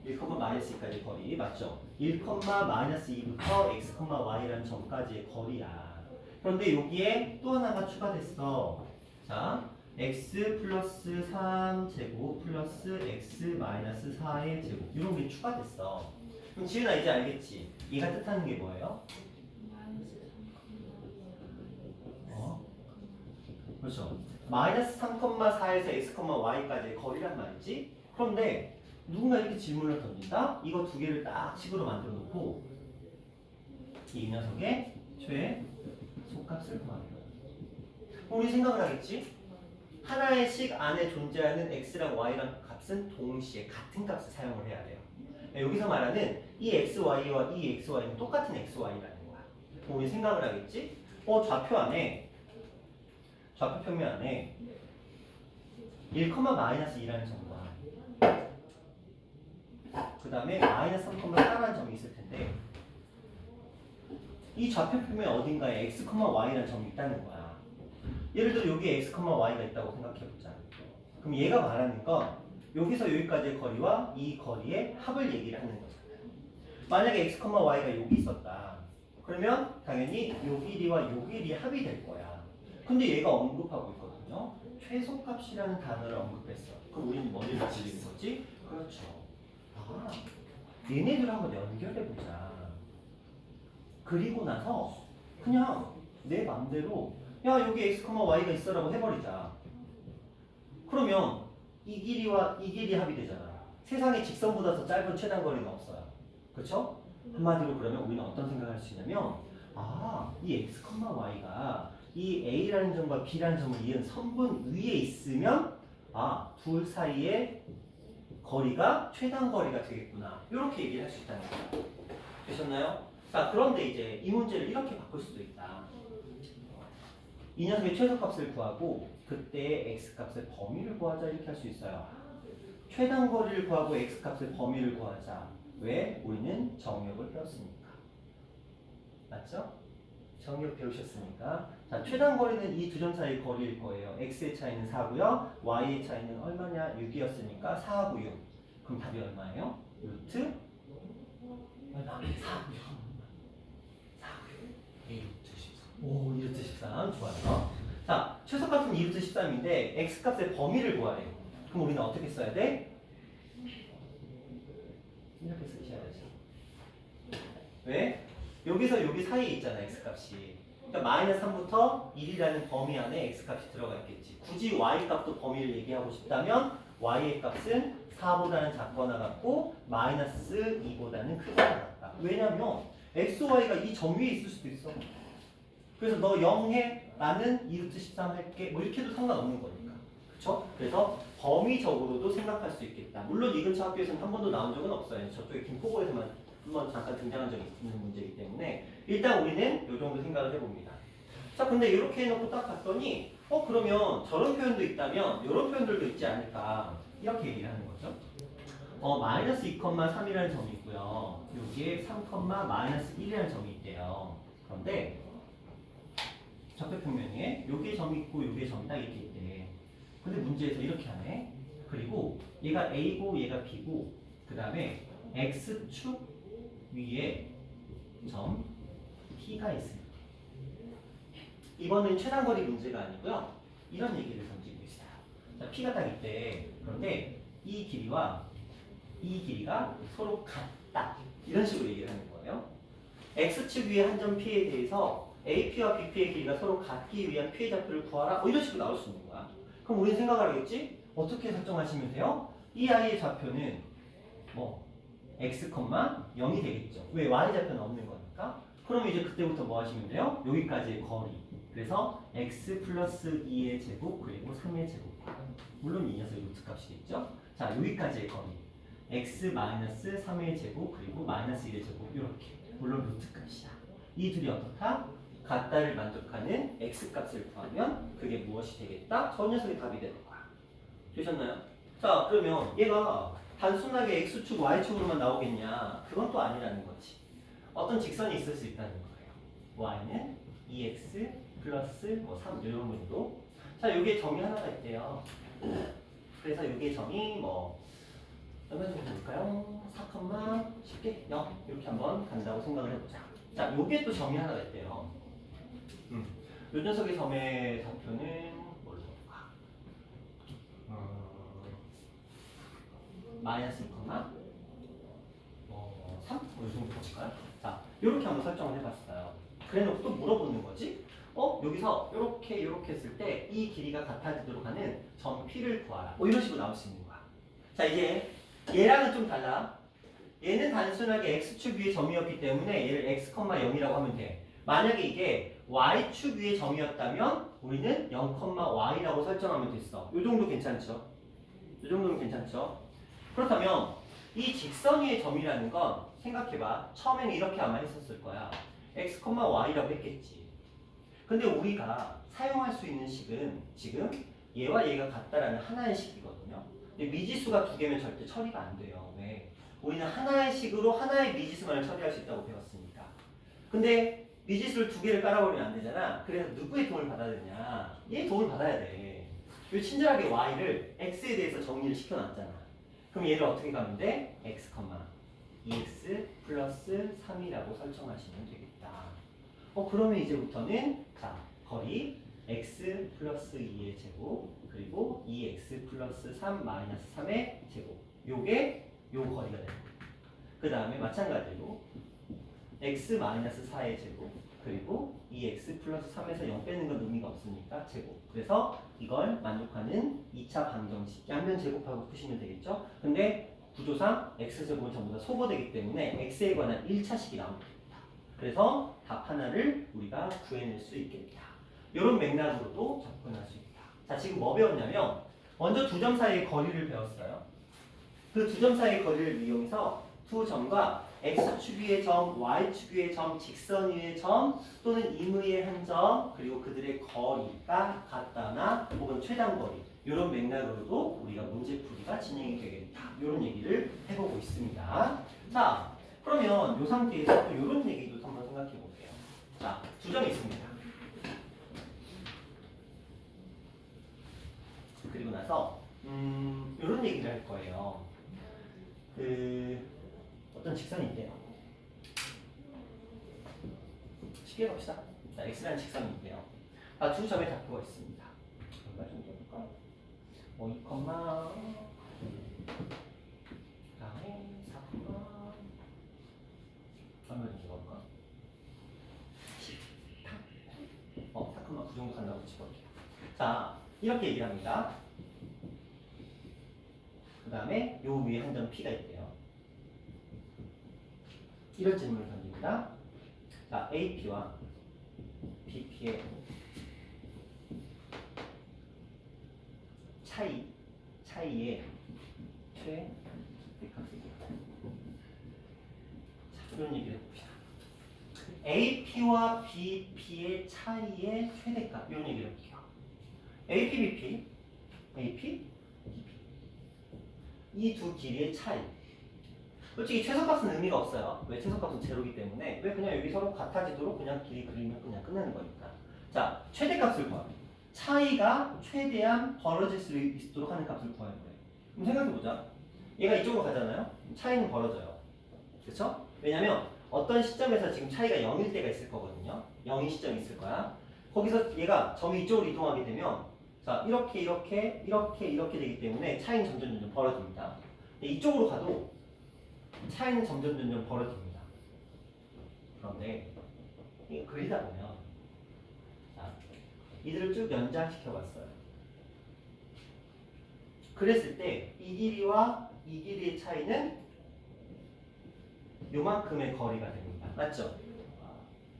1, 1,-C까지 거리 맞죠? 1,-2부터 x, y라는 점까지의 거리야. 그런데 여기에 또 하나가 추가됐어. 자, x 플러스 3 제곱 플러스 x 마이너스 4의 제곱 이런 게 추가됐어. 그럼 지은아 이제 알겠지? 얘가 뜻하는 게 뭐예요? 그렇죠. 마이너스 3,4에서 x, y까지의 거리란 말이지. 그런데 누군가 이렇게 질문을 던진다? 이거 두 개를 딱 식으로 만들어 놓고 이 녀석의 최소값을 구합니다. 우리 생각을 하겠지? 하나의 식 안에 존재하는 x랑 y랑 값은 동시에 같은 값을 사용을 해야 돼요. 여기서 말하는 이 xy와 이 xy는 똑같은 xy라는 거야. 우리 생각을 하겠지? 좌표 평면 안에 1, 마이너스 2라는 점과 그 다음에 마이너스 3,4라는 점이 있을 텐데 이 좌표 평면 어딘가에 x, y라는 점이 있다는 거야. 예를 들어 여기에 x, y가 있다고 생각해보자. 그럼 얘가 말하는 건 여기서 여기까지의 거리와 이 거리의 합을 얘기를 하는 거잖아요. 만약에 x, y가 여기 있었다. 그러면 당연히 요 길이와 요 길이 합이 될 거야. 근데 얘가 언급하고 있거든요. 최소값이라는 단어를 언급했어. 그럼 우리는 뭐를 지르는 거지? 그렇죠. 아, 얘네들 한번 연결해보자. 그리고 나서 그냥 내 맘대로 야 여기 x, y가 있어라고 해버리자. 그러면 이 길이와 이 길이 합이 되잖아. 세상에 직선보다 더 짧은 최단 거리는 없어요. 그렇죠? 한마디로 그러면 우리는 어떤 생각을 할 수 있냐면 이 x, y가 이 a라는 점과 b라는 점을 이은 선분 위에 있으면 둘 사이의 거리가 최단 거리가 되겠구나. 이렇게 얘기를 할 수 있다는 거예요. 되셨나요? 자, 그런데 이제 이 문제를 이렇게 바꿀 수도 있다. 이 녀석의 최소값을 구하고 그때 x값의 범위를 구하자 이렇게 할 수 있어요. 최단 거리를 구하고 x값의 범위를 구하자. 왜? 우리는 정역을 배웠으니까. 맞죠? 정역 배우셨으니까. 자, 최단 거리는 이 두 점 사이의 거리일 거예요. x의 차이는 4고요. y의 차이는 얼마냐? 6이었으니까 4하고 6. 그럼 답이 얼마예요? 루트 얼마? 4고요. 4고요. 2루트 13. 좋아요. 자, 최소값은 2루트 13인데 x값의 범위를 구하래요. 그럼 우리는 어떻게 써야 돼? 이렇게 쓰셔야 되죠. 왜? 여기서 여기 사이에 있잖아, x값이. 그러니까 마이너스 3부터 1이라는 범위 안에 x값이 들어가 있겠지. 굳이 y값도 범위를 얘기하고 싶다면 y의 값은 4보다는 작거나 같고 마이너스 2보다는 크거나 같다. 왜냐면 x, y가 이 점 위에 있을 수도 있어. 그래서 너 0 해, 나는 2루트 13 할게. 뭐 이렇게 해도 상관없는 거니까. 그쵸? 그래서 범위적으로도 생각할 수 있겠다. 물론 이 근처 학교에서는 한 번도 나온 적은 없어요. 저쪽에 김포고에서만 한번 잠깐 등장한 적이 있는 문제이기 때문에 일단 우리는 이 정도 생각을 해봅니다. 자, 근데 이렇게 해놓고 딱 봤더니 그러면 저런 표현도 있다면 이런 표현들도 있지 않을까 이렇게 얘기를 하는 거죠. 마이너스 2,3이라는 점이 있고요. 여기에 3, 마이너스 1이라는 점이 있대요. 그런데 좌표 평면에 여기에 점이 있고 여기에 점이 딱 이렇게 있대. 근데 문제에서 이렇게 하네. 그리고 얘가 A고 얘가 B고 그 다음에 X축 위에 점 P가 있습니다. 이번엔 최단거리 문제가 아니고요. 이런 얘기를 던지고 있어요. 자, P가 딱 있대. 그런데 이 길이와 이 길이가 서로 같다. 이런 식으로 얘기를 하는 거예요. X축 위에 한 점 P에 대해서 AP와 BP의 길이가 서로 같기 위한 P의 좌표를 구하라. 이런 식으로 나올 수 있는 거야. 그럼 우리는 생각을 하겠지? 어떻게 설정하시면 돼요? 이 아이의 좌표는 x, 0이 되겠죠. 왜? y 좌표는 없는 거니까. 그럼 이제 그때부터 뭐 하시면 돼요? 여기까지의 거리. 그래서 x 플러스 2의 제곱 그리고 3의 제곱. 물론 이 녀석의 루트 값이겠죠. 자, 여기까지의 거리. x 마이너스 3의 제곱 그리고 마이너스 1의 제곱 이렇게. 물론 루트 값이야. 이 둘이 어떻다? 같다를 만족하는 x 값을 구하면 그게 무엇이 되겠다? 저 녀석의 답이 되는 거야. 되셨나요? 자, 그러면 얘가 단순하게 x축, y축으로만 나오겠냐? 그건 또 아니라는 거지. 어떤 직선이 있을 수 있다는 거예요. y는 2x 플러스 3 이런 문도. 자, 여기에 점이 하나가 있대요. 그래서 여기에 점이 얼마 정도 볼까요? 4, 쉽게 0 이렇게 한번 간다고 생각을 해보자. 자, 여기에 또 점이 하나가 있대요. 요 녀석의 점의 좌표는 뭘로 볼까? 마이너스 2, 3? 이 정도 볼까요? 자, 이렇게 한번 설정을 해봤어요. 그래놓고 또 물어보는 거지? 여기서 이렇게 했을 때 이 길이가 같아지도록 하는 점 P를 구하라. 뭐 이런 식으로 나올 수 있는 거야. 자, 이제 얘랑은 좀 달라. 얘는 단순하게 x축 위의 점이었기 때문에 얘를 x, 0이라고 하면 돼. 만약에 이게 y축 위의 점이었다면 우리는 0,y라고 설정하면 됐어. 요 정도 괜찮죠? 요 정도는 괜찮죠? 그렇다면 이 직선 위의 점이라는 건 생각해봐. 처음에는 이렇게 아마 했었을 거야. x, y라고 했겠지. 근데 우리가 사용할 수 있는 식은 지금 얘와 얘가 같다라는 하나의 식이거든요. 근데 미지수가 두 개면 절대 처리가 안 돼요. 왜? 우리는 하나의 식으로 하나의 미지수만을 처리할 수 있다고 배웠으니까. 근데 미지수를 두 개를 깔아버리면 안 되잖아. 그래서 누구의 도움을 받아야 되냐? 얘 도움을 받아야 돼. 요 친절하게 y를 x에 대해서 정리를 시켜놨잖아. 그럼 얘를 어떻게 가면 돼? x, 2x 플러스 3이라고 설정하시면 되겠다. 그러면 이제부터는 자, 거리 x 플러스 2의 제곱 그리고 2x 플러스 3 마이너스 3의 제곱 요게 요 거리가 되는 거예요. 그 다음에 마찬가지로 x 마이너스 4의 제곱 그리고 2x 플러스 3에서 0 빼는 건 의미가 없으니까 제곱. 그래서 이걸 만족하는 2차 방정식 양변 제곱하고 푸시면 되겠죠. 근데 구조상 x제곱은 전부 다 소거되기 때문에 x에 관한 1차식이 나옵니다. 그래서 답 하나를 우리가 구해낼 수 있겠다. 이런 맥락으로도 접근할 수 있다. 자, 지금 뭐 배웠냐면 먼저 두 점 사이의 거리를 배웠어요. 그 두 점 사이의 거리를 이용해서 두 점과 x축 위의 점, y축 위의 점, 직선 위의 점 또는 임의의 한 점 그리고 그들의 거리가 같다나 혹은 최단거리 이런 맥락으로도 우리가 문제풀이가 진행이 되겠다. 이런 얘기를 해보고 있습니다. 자, 그러면 이 상태에서 또 이런 얘기도 한번 생각해 볼게요. 자, 두 점이 있습니다. 그리고 나서 이런 얘기를 할 거예요. 어떤 직선이 있대요. 쉽게 갑시다. 자, x라는 직선이 있대요. 두 점의 좌표가 있습니다. 얼마 정도 볼까? 2, 그다음에 4, 얼마 정도 볼까? 4, 9 정도 간다고 치볼게요. 자, 이렇게 얘기를 합니다. 그 다음에 요 위에 한 점 P가 있대요. 이런 질문을 던집니다. 자, AP와 BP의 차이의 최대값이고요. 자, 이런 얘기를 해봅시다. AP와 BP의 차이의 최대값 이런 얘기를 해볼게요. AP, BP, BP, BP 이 두 길이의 차이. 솔직히 최소값은 의미가 없어요. 왜? 최소값은 제로이기 때문에. 왜? 그냥 여기 서로 같아지도록 그냥 길이 그리면 그냥 끝나는 거니까. 자, 최대값을 구하래. 차이가 최대한 벌어질 수 있도록 하는 값을 구하는 거예요. 그럼 생각해보자. 얘가 이쪽으로 가잖아요. 차이는 벌어져요. 그렇죠? 왜냐면 어떤 시점에서 지금 차이가 0일 때가 있을 거거든요. 0인 시점이 있을 거야. 거기서 얘가 점이 이쪽으로 이동하게 되면 자, 이렇게 되기 때문에 차이는 점점 벌어집니다. 근데 이쪽으로 가도 차이는 점점 벌어집니다. 그런데 이거 그리다 보면 자, 이들을 쭉 연장시켜 봤어요. 그랬을 때 이 길이와 이 길이의 차이는 요만큼의 거리가 됩니다. 맞죠?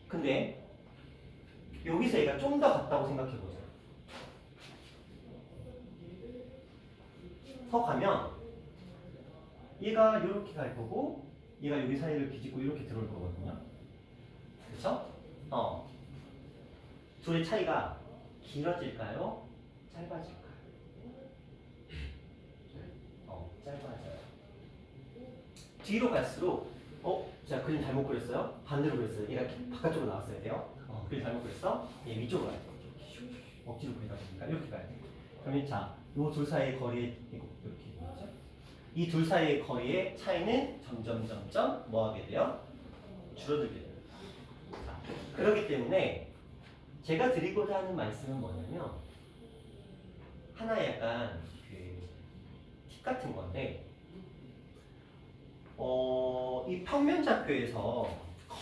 근데 여기서 얘가 좀 더 같다고 생각해 보죠. 더 가면 얘가 이렇게 갈 거고 얘가 여기 사이를 비집고 이렇게 들어올 거거든요. 그렇죠? 둘의 차이가 길어질까요? 짧아질까요? 짧아져요. 뒤로 갈수록 제가 그림 잘못 그렸어요? 반대로 그렸어요. 얘가 바깥쪽으로 나왔어야 돼요. 그림 잘못 그렸어? 얘 위쪽으로 가야 돼. 억지로 그리다 보니까 이렇게 가야 돼. 그러면 자, 요 둘 사이의 거리의 이렇게 되죠? 이 둘 사이의 거리의 차이는 점점 뭐 하게 돼요? 줄어들게 돼요. 자, 그렇기 때문에 제가 드리고자 하는 말씀은 뭐냐면 하나의 약간 팁 같은 건데 이 평면좌표에서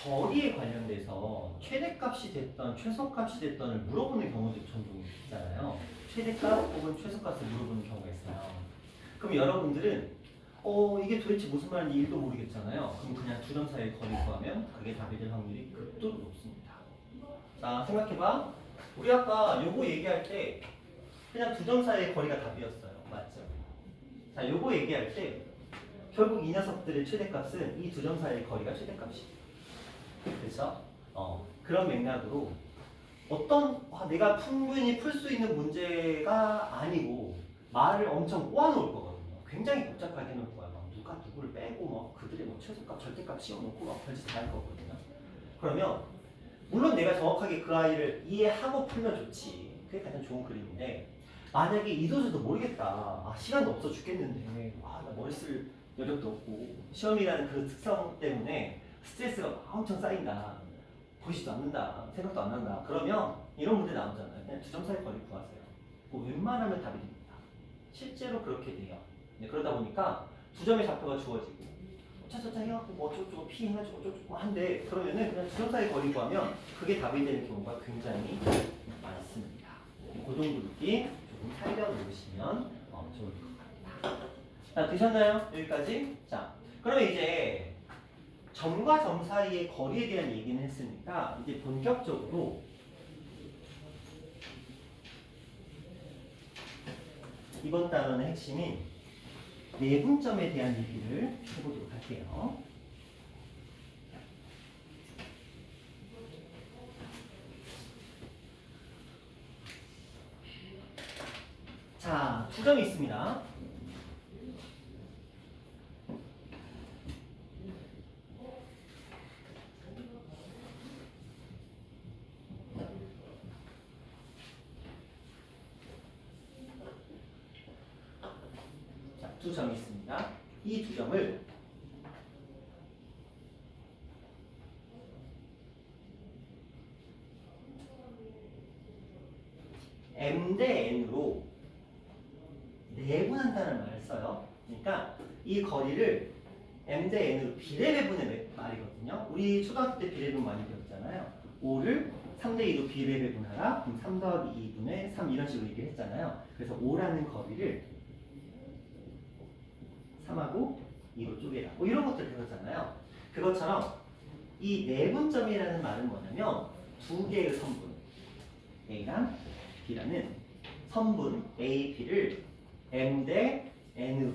거리에 관련돼서 최대값이 됐던 최소값이 됐던을 물어보는 경우도 종종 있잖아요. 최대값 혹은 최소값을 물어보는 경우가 있어요. 그럼 여러분들은 이게 도대체 무슨 말인지 1도 모르겠잖아요. 그럼 그냥 두 점 사이의 거리 구하면 그게 답이 될 확률이 극도로 높습니다. 자, 생각해봐. 우리 아까 요거 얘기할 때 그냥 두 점 사이의 거리가 답이었어요. 맞죠? 자, 요거 얘기할 때 결국 이 녀석들의 최대값은 이 두 점 사이의 거리가 최대값이에요. 그렇죠? 그런 맥락으로 내가 충분히 풀 수 있는 문제가 아니고 말을 엄청 꼬아놓을 거거든요. 굉장히 복잡하게 해놓을 거야. 막 누가 누구를 빼고 뭐 그들의 뭐 최소값, 절대값 씌워놓고 막 별짓 다 할 거거든요. 그러면 물론 내가 정확하게 그 아이를 이해하고 풀면 좋지. 그게 가장 좋은 그림인데 만약에 이도저도 모르겠다. 시간도 없어 죽겠는데 나 머리 쓸 여력도 없고 시험이라는 그 특성 때문에 스트레스가 엄청 쌓인다. 보이지도 않는다. 생각도 안 난다. 그러면 이런 문제 나오잖아요. 그냥 두 점 사이 거리 구하세요. 웬만하면 답이 됩니다. 실제로 그렇게 돼요. 그러다 보니까 두 점의 좌표가 주어지고 차차차 해갖고 뭐 어쩌고저쩌고 피 해가지고 어쩌고저쩌고 한데 그러면은 그냥 두 점 사이 거리 구하면 그게 답이 되는 경우가 굉장히 많습니다. 그 정도 느낌 조금 살려놓으시면 좋을 것 같다. 자, 되셨나요? 여기까지? 자, 그러면 이제 점과 점 사이의 거리에 대한 얘기는 했으니까 이제 본격적으로 이번 단원의 핵심인 내분점에 대한 얘기를 해보도록 할게요. 자, 두 점이 있습니다. 두 점이 있습니다. 이 두 점을 m 대 n으로 내분한다는 말을 써요. 그러니까 이 거리를 m 대 n으로 비례배분의 말이거든요. 우리 초등학교 때 비례배분 많이 배웠잖아요. 5를 3대 2로 비례배분하라. 그럼 3 더하기 2분의 3 이런 식으로 얘기를 했잖아요. 그래서 5라는 거리를 3하고 2로 쪼개라. 뭐 이런 것들 배웠잖아요. 그것처럼 이 내분점이라는 말은 뭐냐면 두 개의 선분 A랑 B라는 선분 A, B를 M 대 N으로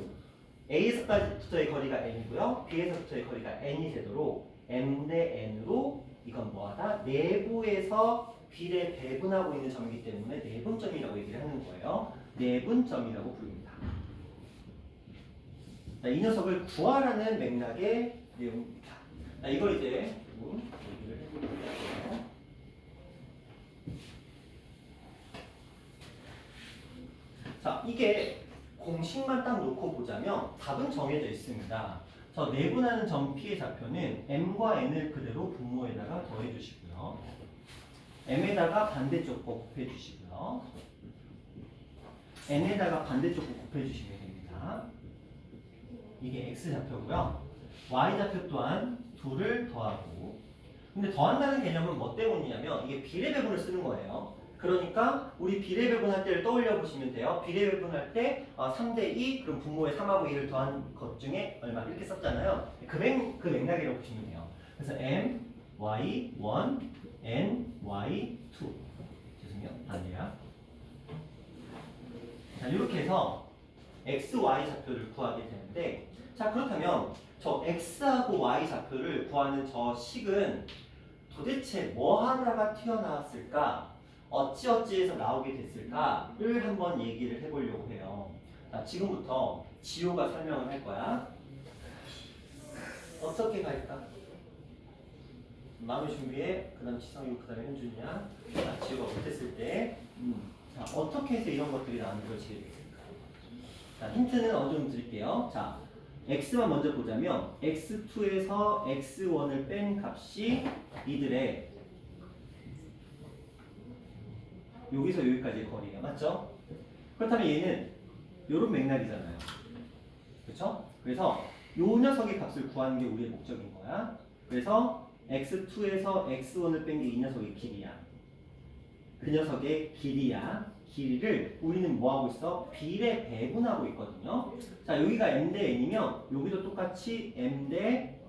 A에서부터의 거리가 N이고요. B에서부터의 거리가 N이 되도록 M 대 N으로 이건 뭐하다? 내부에서 B를 배분하고 있는 점이기 때문에 내분점이라고 얘기를 하는 거예요. 내분점이라고 부릅니다. 자, 이 녀석을 구하라는 맥락의 내용입니다. 자, 이걸 이제 얘기를 해볼게요. 자, 이게 공식만 딱 놓고 보자면 답은 정해져 있습니다. 저 내분하는 점 P의 좌표는 M과 N을 그대로 분모에다가 더해주시고요. M에다가 반대쪽 거 곱해주시고요. N에다가 반대쪽 거 곱해주시면 됩니다. 이게 X좌표고요. Y좌표 또한 2를 더하고, 근데 더한다는 개념은 뭐 때문이냐면 이게 비례배분을 쓰는 거예요. 그러니까 우리 비례배분할 때를 떠올려 보시면 돼요. 비례배분할 때 3대 2 그럼 분모에 3하고 2를 더한 것 중에 얼마 이렇게 썼잖아요. 그 맥락이라고 보시면 돼요. 그래서 M, Y, 1, N, Y, 2 죄송해요. 아니야. 자, 이렇게 해서 X, Y 좌표를 구하게 되는데, 자, 그렇다면 저 X하고 Y 좌표를 구하는 저 식은 도대체 뭐 하나가 튀어나왔을까? 어찌어찌해서 나오게 됐을까를 한번 얘기를 해보려고 해요. 자, 지금부터 지호가 설명을 할 거야. 어떻게 갈까? 마음의 준비해. 그 다음 지성이고 그 다음에 현준이야. 자, 지호가 못했을 때 자, 어떻게 해서 이런 것들이 나오는 걸 지혜겠습니까? 자, 힌트는 어느 정도 드릴게요. 자, x만 먼저 보자면 x2에서 x1을 뺀 값이 이들의 여기서 여기까지의 거리가 맞죠? 그렇다면 얘는 요런 맥락이잖아요. 그렇죠? 그래서 요 녀석의 값을 구하는 게 우리의 목적인 거야. 그래서 x2에서 x1을 뺀 게 이 녀석의 길이야. 그 녀석의 길이야. 길이를 우리는 뭐 하고 있어? b에 배분하고 있거든요. 자, 여기가 m 대 n이면 여기도 똑같이 m 대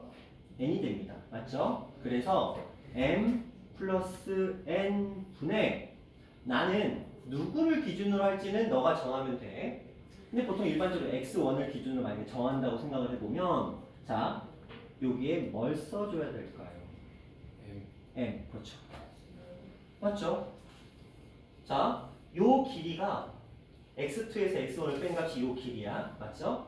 n이 됩니다. 맞죠? 그래서 m 플러스 n 분의 나는 누구를 기준으로 할지는 너가 정하면 돼. 근데 보통 일반적으로 x1을 기준으로 만약에 정한다고 생각을 해보면 자, 여기에 뭘 써줘야 될까요? m. 그렇죠. 맞죠? 자, 요 길이가 x2에서 x1을 뺀 값이 요 길이야. 맞죠?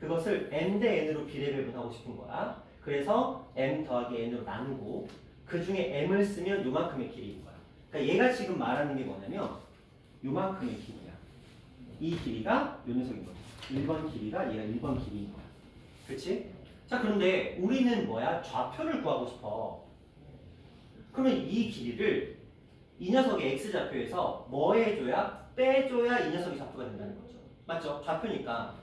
그것을 m 대 n으로 비례배분하고 싶은 거야. 그래서 m 더하기 n으로 나누고 그 중에 m을 쓰면 요만큼의 길이인 거야. 그러니까 얘가 지금 말하는 게 뭐냐면 요만큼의 길이야. 이 길이가 요 녀석인 거야. 1번 길이가 얘가 1번 길이인 거야. 그렇지? 자, 그런데 우리는 뭐야? 좌표를 구하고 싶어. 그러면 이 길이를 이 녀석의 x좌표에서 뭐 해줘야? 빼줘야 이 녀석이 좌표가 된다는 거죠. 맞죠? 좌표니까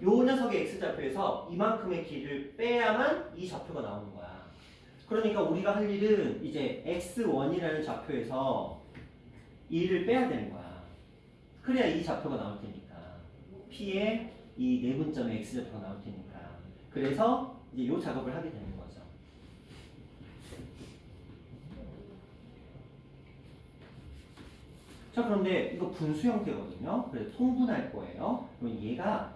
요 녀석의 x좌표에서 이만큼의 길이를 빼야만 이 좌표가 나오는 거야. 그러니까 우리가 할 일은 이제 x1이라는 좌표에서 2를 빼야 되는 거야. 그래야 이 좌표가 나올 테니까. p의 이 내분점의 x좌표가 나올 테니까. 그래서 이제 요 작업을 하게 되는 거죠. 자, 그런데 이거 분수 형태거든요. 그래서 통분할 거예요. 그럼 얘가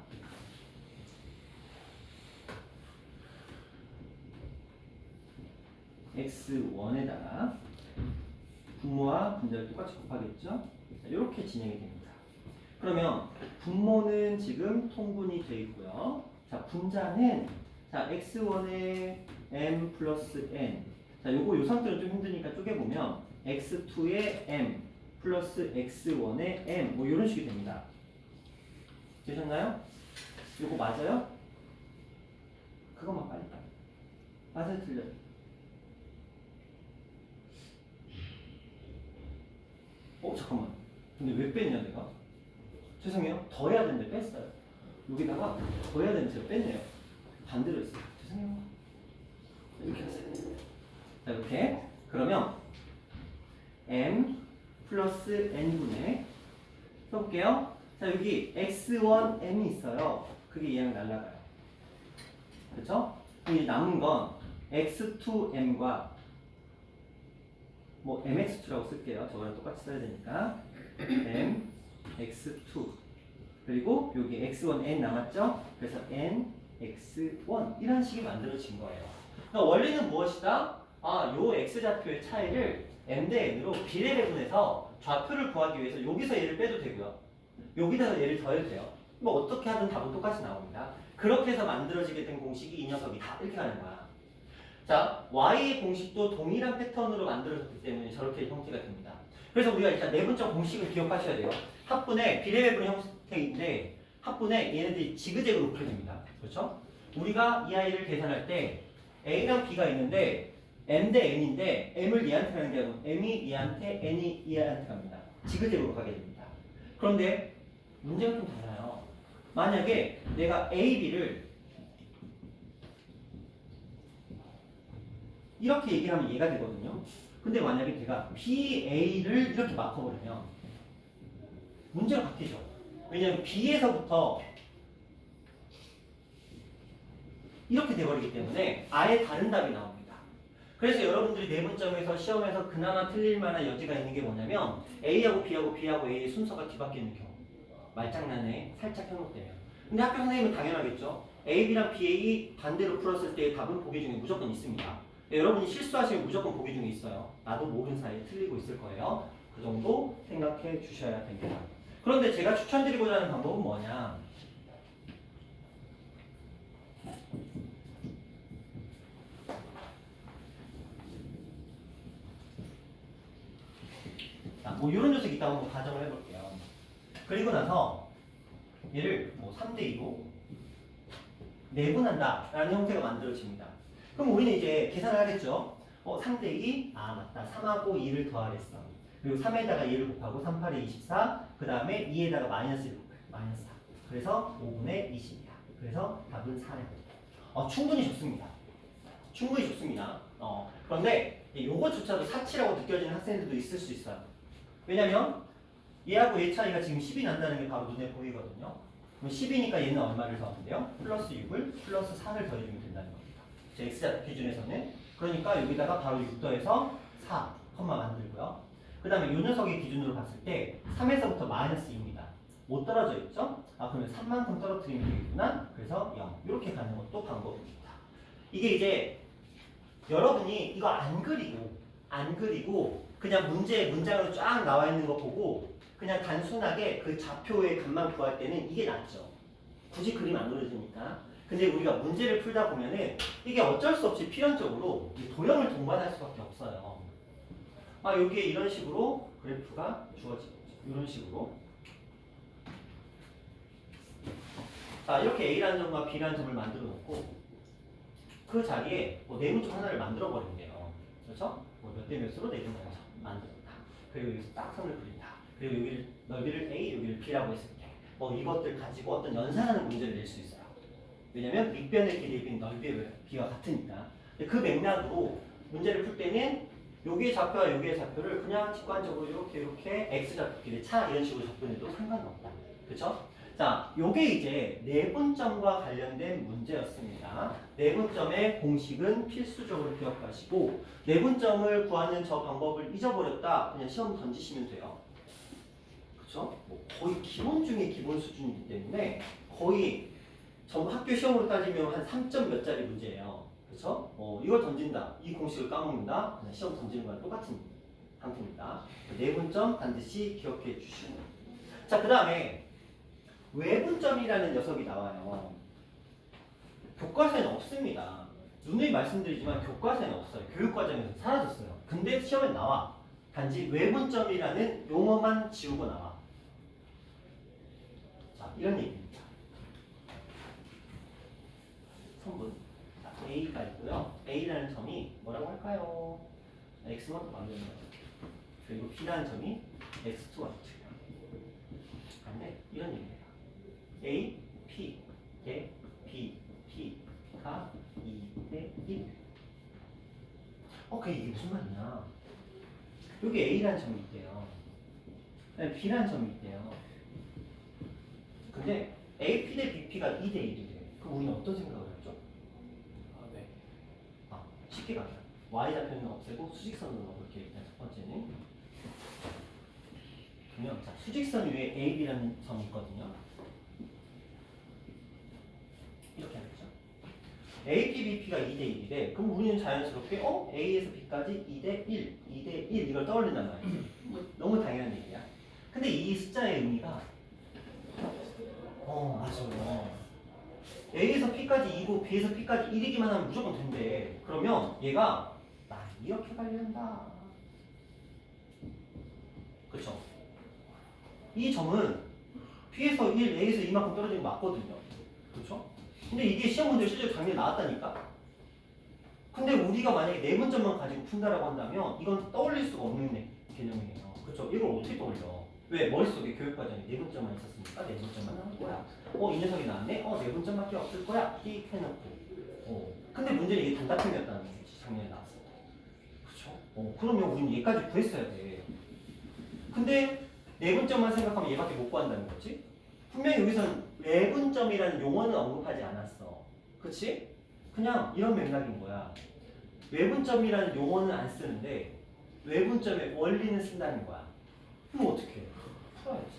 x1에다가 분모와 분자를 똑같이 곱하겠죠? 이렇게 진행이 됩니다. 그러면 분모는 지금 통분이 되어 있고요. 자, 분자는 자, x1에 m 플러스 n. 자, 요거 요 상태로 좀 힘드니까 쪼개보면 x2에 m 플러스 x1에 m 뭐 이런 식이 됩니다. 되셨나요? 요거 맞아요? 그것만 빨리. 맞아요, 틀려요? 잠깐만. 근데 왜 뺐냐 내가? 죄송해요. 더 해야 되는데 뺐어요. 여기다가 더 해야 되는데 제가 뺐네요. 반대로 했어요. 죄송해요. 이렇게 하세요. 자, 이렇게. 그러면 m 플러스 n분의 써볼게요. 자, 여기 x1 m이 있어요. 그게 얘랑 날라가요. 그렇죠? 그럼 남은 건 x2 m과 뭐 mx2라고 쓸게요. 저거랑 똑같이 써야 되니까 m x2 그리고 여기 x1 n 남았죠? 그래서 n x1 이런 식이 만들어진 거예요. 그러니까 원리는 무엇이다? 요 x좌표의 차이를 m 대 n으로 비례배분해서 좌표를 구하기 위해서 여기서 얘를 빼도 되고요. 여기다가 얘를 더해도 돼요. 뭐 어떻게 하든 답은 똑같이 나옵니다. 그렇게 해서 만들어지게 된 공식이 이 녀석이다. 이렇게 가는 거야. 자, y의 공식도 동일한 패턴으로 만들어졌기 때문에 저렇게 형태가 됩니다. 그래서 우리가 일단 내분점 공식을 기억하셔야 돼요. 합분의 비례배분 형태인데 합분의 얘네들이 지그재그로 곱해집니다. 그렇죠? 우리가 이 아이를 계산할 때 a랑 b가 있는데 m 대 n인데 m을 얘한테 가는 게 아니고 m이 얘한테 n이 얘한테 갑니다. 지그재그로 가게 됩니다. 그런데 문제가 좀 달라요. 만약에 내가 a, b를 이렇게 얘기하면 얘가 되거든요. 근데 만약에 제가 BA를 이렇게 바꿔버리면 문제가 바뀌죠. 왜냐하면 B에서부터 이렇게 돼버리기 때문에 아예 다른 답이 나옵니다. 그래서 여러분들이 내분점에서 시험에서 그나마 틀릴 만한 여지가 있는 게 뭐냐면 A하고 B하고 B하고 A의 순서가 뒤바뀌는 경우. 말장난에 살짝 현혹되면. 근데 학교 선생님은 당연하겠죠. A, B랑 BA 반대로 풀었을 때의 답은 보기 중에 무조건 있습니다. 네, 여러분이 실수하시면 무조건 보기 중에 있어요. 나도 모르는 사이에 틀리고 있을 거예요. 그 정도 생각해 주셔야 됩니다. 그런데 제가 추천드리고자 하는 방법은 뭐냐? 자, 뭐 이런 녀석이 있다고 한번 가정을 해볼게요. 그리고 나서 얘를 뭐 3대2로 내분한다 라는 형태가 만들어집니다. 그럼 우리는 이제 계산을 하겠죠. 3대2, 맞다. 3하고 2를 더하겠어. 그리고 3에다가 2를 곱하고 3, 8에 24, 그 다음에 2에다가 마이너스 1을 곱해. 마이너스 4. 그래서 5분의 20이야. 그래서 답은 4래요. 충분히 좋습니다. 충분히 좋습니다. 그런데 요거조차도 사치라고 느껴지는 학생들도 있을 수 있어요. 왜냐면 얘하고 얘 차이가 지금 10이 난다는 게 바로 눈에 보이거든요. 그럼 10이니까 얘는 얼마를 더하는데요? 플러스 6을 플러스 4를 더해주면 된다는 겁니다. 제 X좌표 기준에서는. 그러니까 여기다가 바로 6 더해서 4, 컴마 만들고요. 그 다음에 요 녀석의 기준으로 봤을 때 3에서부터 마이너스 2입니다. 못 떨어져 있죠? 그러면 3만큼 떨어뜨리면 되겠구나. 그래서 0. 이렇게 가는 것도 방법입니다. 이게 이제 여러분이 이거 안 그리고 그냥 문장으로 쫙 나와 있는 거 보고 그냥 단순하게 그 좌표의 값만 구할 때는 이게 낫죠. 굳이 그림 안 그려주니까. 근데 우리가 문제를 풀다 보면은 이게 어쩔 수 없이 필연적으로 이 도형을 동반할 수밖에 없어요. 여기에 이런 식으로 그래프가 주어지죠. 이런 식으로. 자, 이렇게 A라는 점과 B라는 점을 만들어 놓고 그 자리에 네모점 하나를 만들어 버린대요. 그렇죠? 몇 대 몇으로 네모점 만들었다. 그리고 여기서 딱 선을 그린다. 그리고 여기를 넓이를 A, 여기를 B라고 했을 때 이것들 가지고 어떤 연산하는 문제를 낼 수 있어요. 왜냐면 밑변의 길이에 비해 넓이의 비가 같으니까. 그 맥락으로 문제를 풀 때는 여기의 좌표와 여기의 좌표를 그냥 직관적으로 이렇게 X좌표끼리 차 이런 식으로 접근해도 상관은 없다. 그렇죠? 자, 요게 이제 내분점과 관련된 문제였습니다. 내분점의 공식은 필수적으로 기억하시고 내분점을 구하는 저 방법을 잊어버렸다. 그냥 시험 던지시면 돼요. 그렇죠? 거의 기본 중에 기본 수준이기 때문에 거의 전부 학교 시험으로 따지면 한 3점 몇 짜리 문제예요. 그렇죠? 이걸 던진다. 이 공식을 까먹는다. 그냥 시험 던지는 거랑 똑같은 상태입니다. 내분점 반드시 기억해 주시고. 자, 그 다음에 외분점이라는 녀석이 나와요. 교과서에는 없습니다. 누누이 말씀드리지만 교과서에는 없어요. 교육과정에서 사라졌어요. 근데 시험에 나와. 단지 외분점이라는 용어만 지우고 나와. 자, 이런 얘기입니다. 성분. 자, A가 있고요. A라는 점이 뭐라고 할까요? X1 만드는 거죠. 그리고 B라는 점이 X2와 같아요. 근데 이런 얘기예요. A, P, 대 B, P가 2대 1. 이게 무슨 말이냐? 여기 A라는 점이 있대요. B라는 점이 있대요. 근데 AP 대 BP가 2대 1이래. 그럼 우리는 어떤 생각을 하죠? 네. 쉽게 가자. Y좌표는 없애고 수직선으로 넣어볼게요. 일단 첫 번째는. 그러면 자, 수직선 위에 AB라는 점이 있거든요. 이렇게 하겠죠. AP, BP가 2대 1이래. 그럼 우리는 자연스럽게 A에서 B까지 2대 1, 2대 1 이걸 떠올린단 말이에요. 너무 당연한 얘기야. 근데 이 숫자의 의미가 맞아요. A에서 P까지 2고 B에서 P까지 1이기만 하면 무조건 된대. 그러면 얘가 이렇게 관련다. 그쵸? 이 점은 P에서 1, A에서 이만큼 떨어지는 거 맞거든요. 그렇죠? 근데 이게 시험 문제 실제 작년에 나왔다니까? 근데 우리가 만약에 내분점만 가지고 푼다라고 한다면 이건 떠올릴 수가 없는 개념이에요. 그렇죠? 이걸 어떻게 떠올려? 왜? 머릿속에 교육과정에 내분점만 있었으니까 내분점만 나올 거야. 이 녀석이 나왔네? 내분점밖에 없을 거야. 띡 해놓고. 근데 문제는 이게 단답형이었다는 거지. 작년에 나왔을 때. 그렇죠? 그러면 우리는 얘까지 구했어야 돼. 근데 내분점만 생각하면 얘밖에 못 구한다는 거지? 분명히 여기서는 외분점이라는 용어는 언급하지 않았어. 그치? 그냥 이런 맥락인 거야. 외분점이라는 용어는 안 쓰는데 외분점의 원리는 쓴다는 거야. 그럼 어떻게 해? 풀어야지.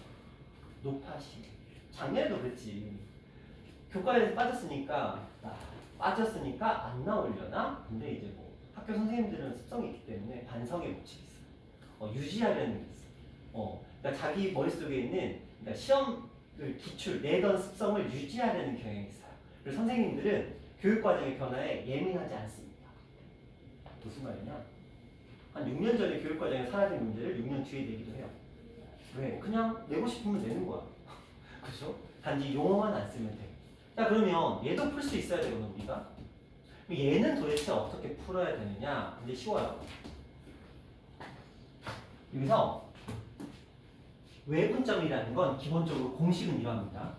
높아시. 작년에도 그랬지. 교과에서 빠졌으니까 안 나오려나? 근데 이제 학교 선생님들은 습성이 있기 때문에 반성의 법칙이 있어. 유지하려는 게 있어. 그러니까 자기 머릿속에 있는 그러니까 시험 기출 내던 습성을 유지하려는 경향이 있어요. 그래서 선생님들은 교육과정의 변화에 예민하지 않습니다. 무슨 말이냐? 한 6년 전에 교육과정에 사라진 문제를 6년 뒤에 내기도 해요. 왜? 그냥 내고 싶으면 내는 거야. 그죠? 단지 용어만 안 쓰면 돼. 자, 그러면 얘도 풀 수 있어야 되거든, 우리가. 그럼 얘는 도대체 어떻게 풀어야 되느냐? 근데 쉬워요. 여기서 외분점이라는 건 기본적으로 공식은 이러합니다.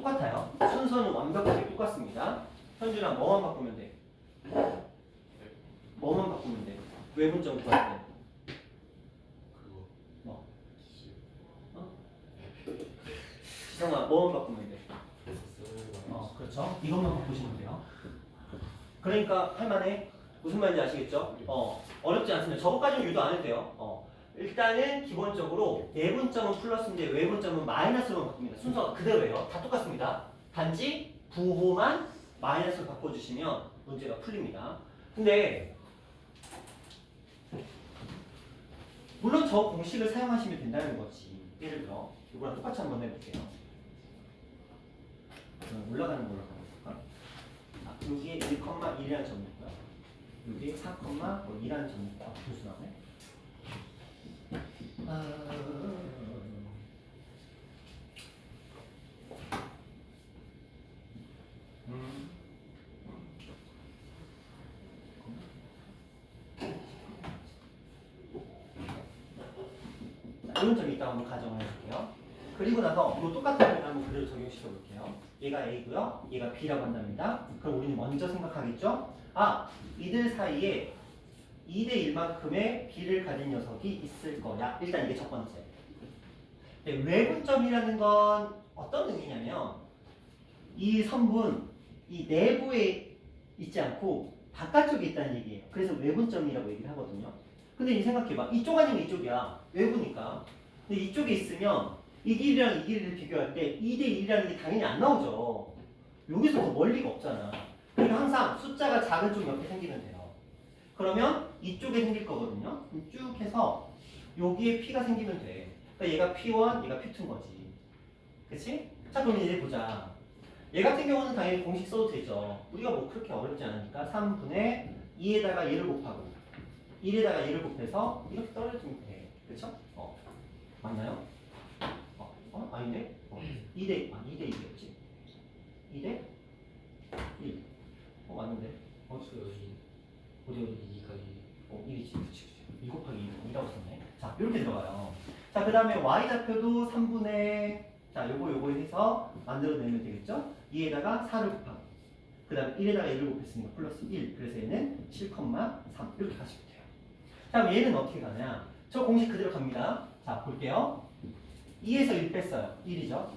똑같아요. 순서는 완벽하게 똑같습니다. 현준아 뭐만 바꾸면 돼? 뭐만 바꾸면 돼? 외분점 구할 때. 그거 뭐? 시- 지성아 뭐만 바꾸면 돼? 쓰는 그렇죠. 이것만 바꾸시면 돼요. 그러니까 할만해. 무슨 말인지 아시겠죠? 어렵지 않습니다. 저것까지는 유도 안 해도 돼요. 일단은 기본적으로 내분점은 플러스인데 외분점은 마이너스로 바뀝니다. 순서가 그대로예요. 다 똑같습니다. 단지 부호만 마이너스로 바꿔주시면 문제가 풀립니다. 근데 물론 저 공식을 사용하시면 된다는 거지. 예를 들어 이거랑 똑같이 한번 해볼게요. 올라가는 걸로 가볼까? 여기에 1,1이라는 점이 있고요. 여기에 4,2라는 점이 있다. 무슨 나오네? 이런 점이 있다고 한번 가정을 해볼게요. 그리고 나서 이 똑같은 걸 한번 그대로 적용시켜 볼게요. 얘가 A고요. 얘가 B라고 한답니다. 그럼 우리는 먼저 생각하겠죠? 이들 사이에 2대 1만큼의 B를 가진 녀석이 있을 거야. 일단 이게 첫 번째. 외분점이라는 건 어떤 의미냐면 이 선분, 이 내부에 있지 않고 바깥쪽에 있다는 얘기예요. 그래서 외분점이라고 얘기를 하거든요. 근데 이 생각해봐. 이쪽 아니면 이쪽이야. 외부니까. 근데 이쪽에 있으면 이 길이랑 이 길이를 비교할 때 2대 1이라는 게 당연히 안 나오죠. 여기서 더 멀리가 없잖아. 그러니까 항상 숫자가 작은 쪽 옆에 생기면 돼요. 그러면 이쪽에 생길 거거든요. 쭉 해서 여기에 P가 생기면 돼. 그러니까 얘가 P1, 얘가 P2인 거지. 그치? 자, 그럼 이제 보자. 얘 같은 경우는 당연히 공식 써도 되죠. 우리가 뭐 그렇게 어렵지 않으니까 3분의 2에다가 얘를 곱하고 1에다가 얘를 곱해서 이렇게 떨어지면 돼. 그쵸? 맞나요? 아닌데? 2대 2였지? 2대 1. 맞는데? 어디? 1이지. 그치. 2 곱하기 2라고 썼네. 자, 이렇게 들어가요. 자, 그 다음에 y좌표도 3분의 요거 해서 만들어내면 되겠죠? 2에다가 4를 곱하고 그 다음에 1에다가 1을 곱했으니까 플러스 1. 그래서 얘는 7,3 이렇게 가시면 돼요. 자, 그럼 얘는 어떻게 가냐? 저 공식 그대로 갑니다. 자, 볼게요. 2에서 1 뺐어요. 1이죠.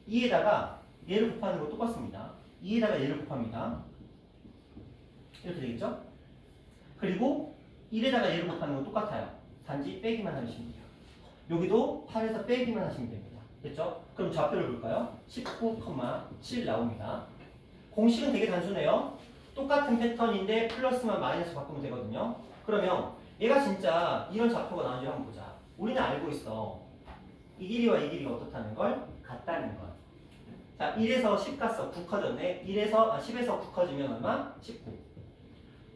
2에다가 얘를 곱하는 거 똑같습니다. 2에다가 얘를 곱합니다. 이렇게 되겠죠? 그리고 1에다가 얘를 곱하는 건 똑같아요. 단지 빼기만 하시면 돼요. 여기도 8에서 빼기만 하시면 됩니다. 됐죠? 그럼 좌표를 볼까요? 19,7 나옵니다. 공식은 되게 단순해요. 똑같은 패턴인데 플러스만 마이너스 바꾸면 되거든요. 그러면 얘가 진짜 이런 좌표가 나오는지 한번 보자. 우리는 알고 있어. 이 길이와 이 길이가 어떻다는 걸? 같다는 걸. 자, 1에서 10 갔어. 9 커졌네. 10에서 9 커지면 얼마? 19.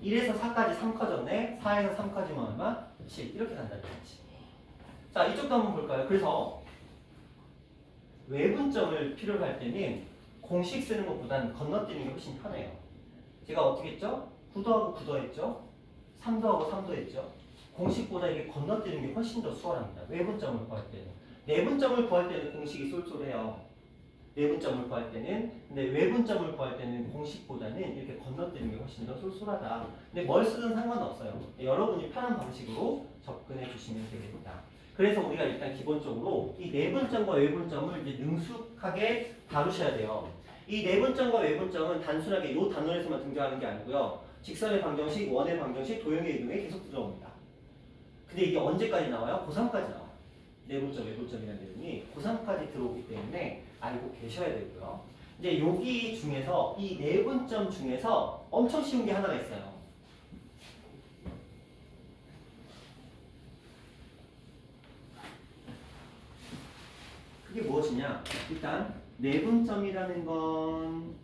1에서 4까지 3 커졌네. 4에서 3 커지면 얼마? 7. 이렇게 간다는 거지. 자, 이쪽도 한번 볼까요? 그래서 외분점을 필요로 할 때는 공식 쓰는 것보다는 건너뛰는 게 훨씬 편해요. 제가 어떻게 했죠? 9 더하고 9 더했죠? 3 더하고 3 더했죠? 공식보다 이게 건너뛰는 게 훨씬 더 수월합니다. 외분점을 구할 때는. 내분점을 구할 때는 공식이 쏠쏠해요. 내분점을 구할 때는. 근데 외분점을 구할 때는 공식보다는 이렇게 건너뛰는 게 훨씬 더 쏠쏠하다. 근데 뭘 쓰든 상관없어요. 여러분이 편한 방식으로 접근해 주시면 되겠다. 그래서 우리가 일단 기본적으로 이 내분점과 외분점을 이제 능숙하게 다루셔야 돼요. 이 내분점과 외분점은 단순하게 이 단원에서만 등장하는 게 아니고요. 직선의 방정식, 원의 방정식, 도형의 이동에 계속 들어옵니다. 근데 이게 언제까지 나와요? 고3까지 나와요. 내분점, 외분점이라는 내용이 고3까지 들어오기 때문에 알고 계셔야 되고요. 이제 여기 중에서 이 내분점 중에서 엄청 쉬운 게 하나가 있어요. 그게 무엇이냐? 일단 내분점이라는 건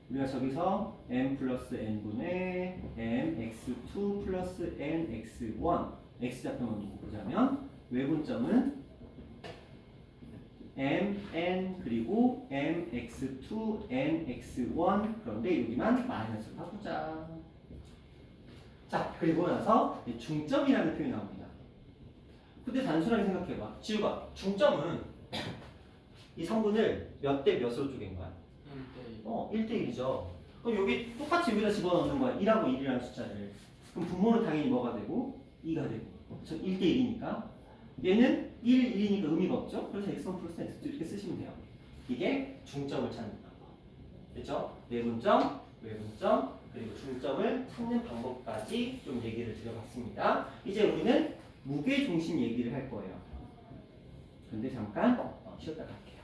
우리가 저기서 m 플러스 n분의 mx2 플러스 nx1 x좌표만 두고 보자면 외분점은 mn 그리고 mx2 nx1 그런데 여기만 마이너스로 바꾸자. 자, 그리고 나서 중점이라는 표현이 나옵니다. 근데 단순하게 생각해봐. 지우가 중점은 이 성분을 몇 대 몇으로 쪼갠 거야? 1대1. 1대1이죠. 그럼 여기 똑같이 여기다 집어넣는 거야. 1하고 1이라는 숫자를. 그럼 분모는 당연히 뭐가 되고? 2가 되고. 저 1대1이니까. 얘는 1, 1이니까 의미가 없죠? 그래서 x1 플러스 x2 이렇게 쓰시면 돼요. 이게 중점을 찾는 방법. 그렇죠? 내분점, 외분점, 그리고 중점을 찾는 방법까지 좀 얘기를 드려봤습니다. 이제 우리는 무게중심 얘기를 할 거예요. 근데 잠깐 쉬었다 갈게요.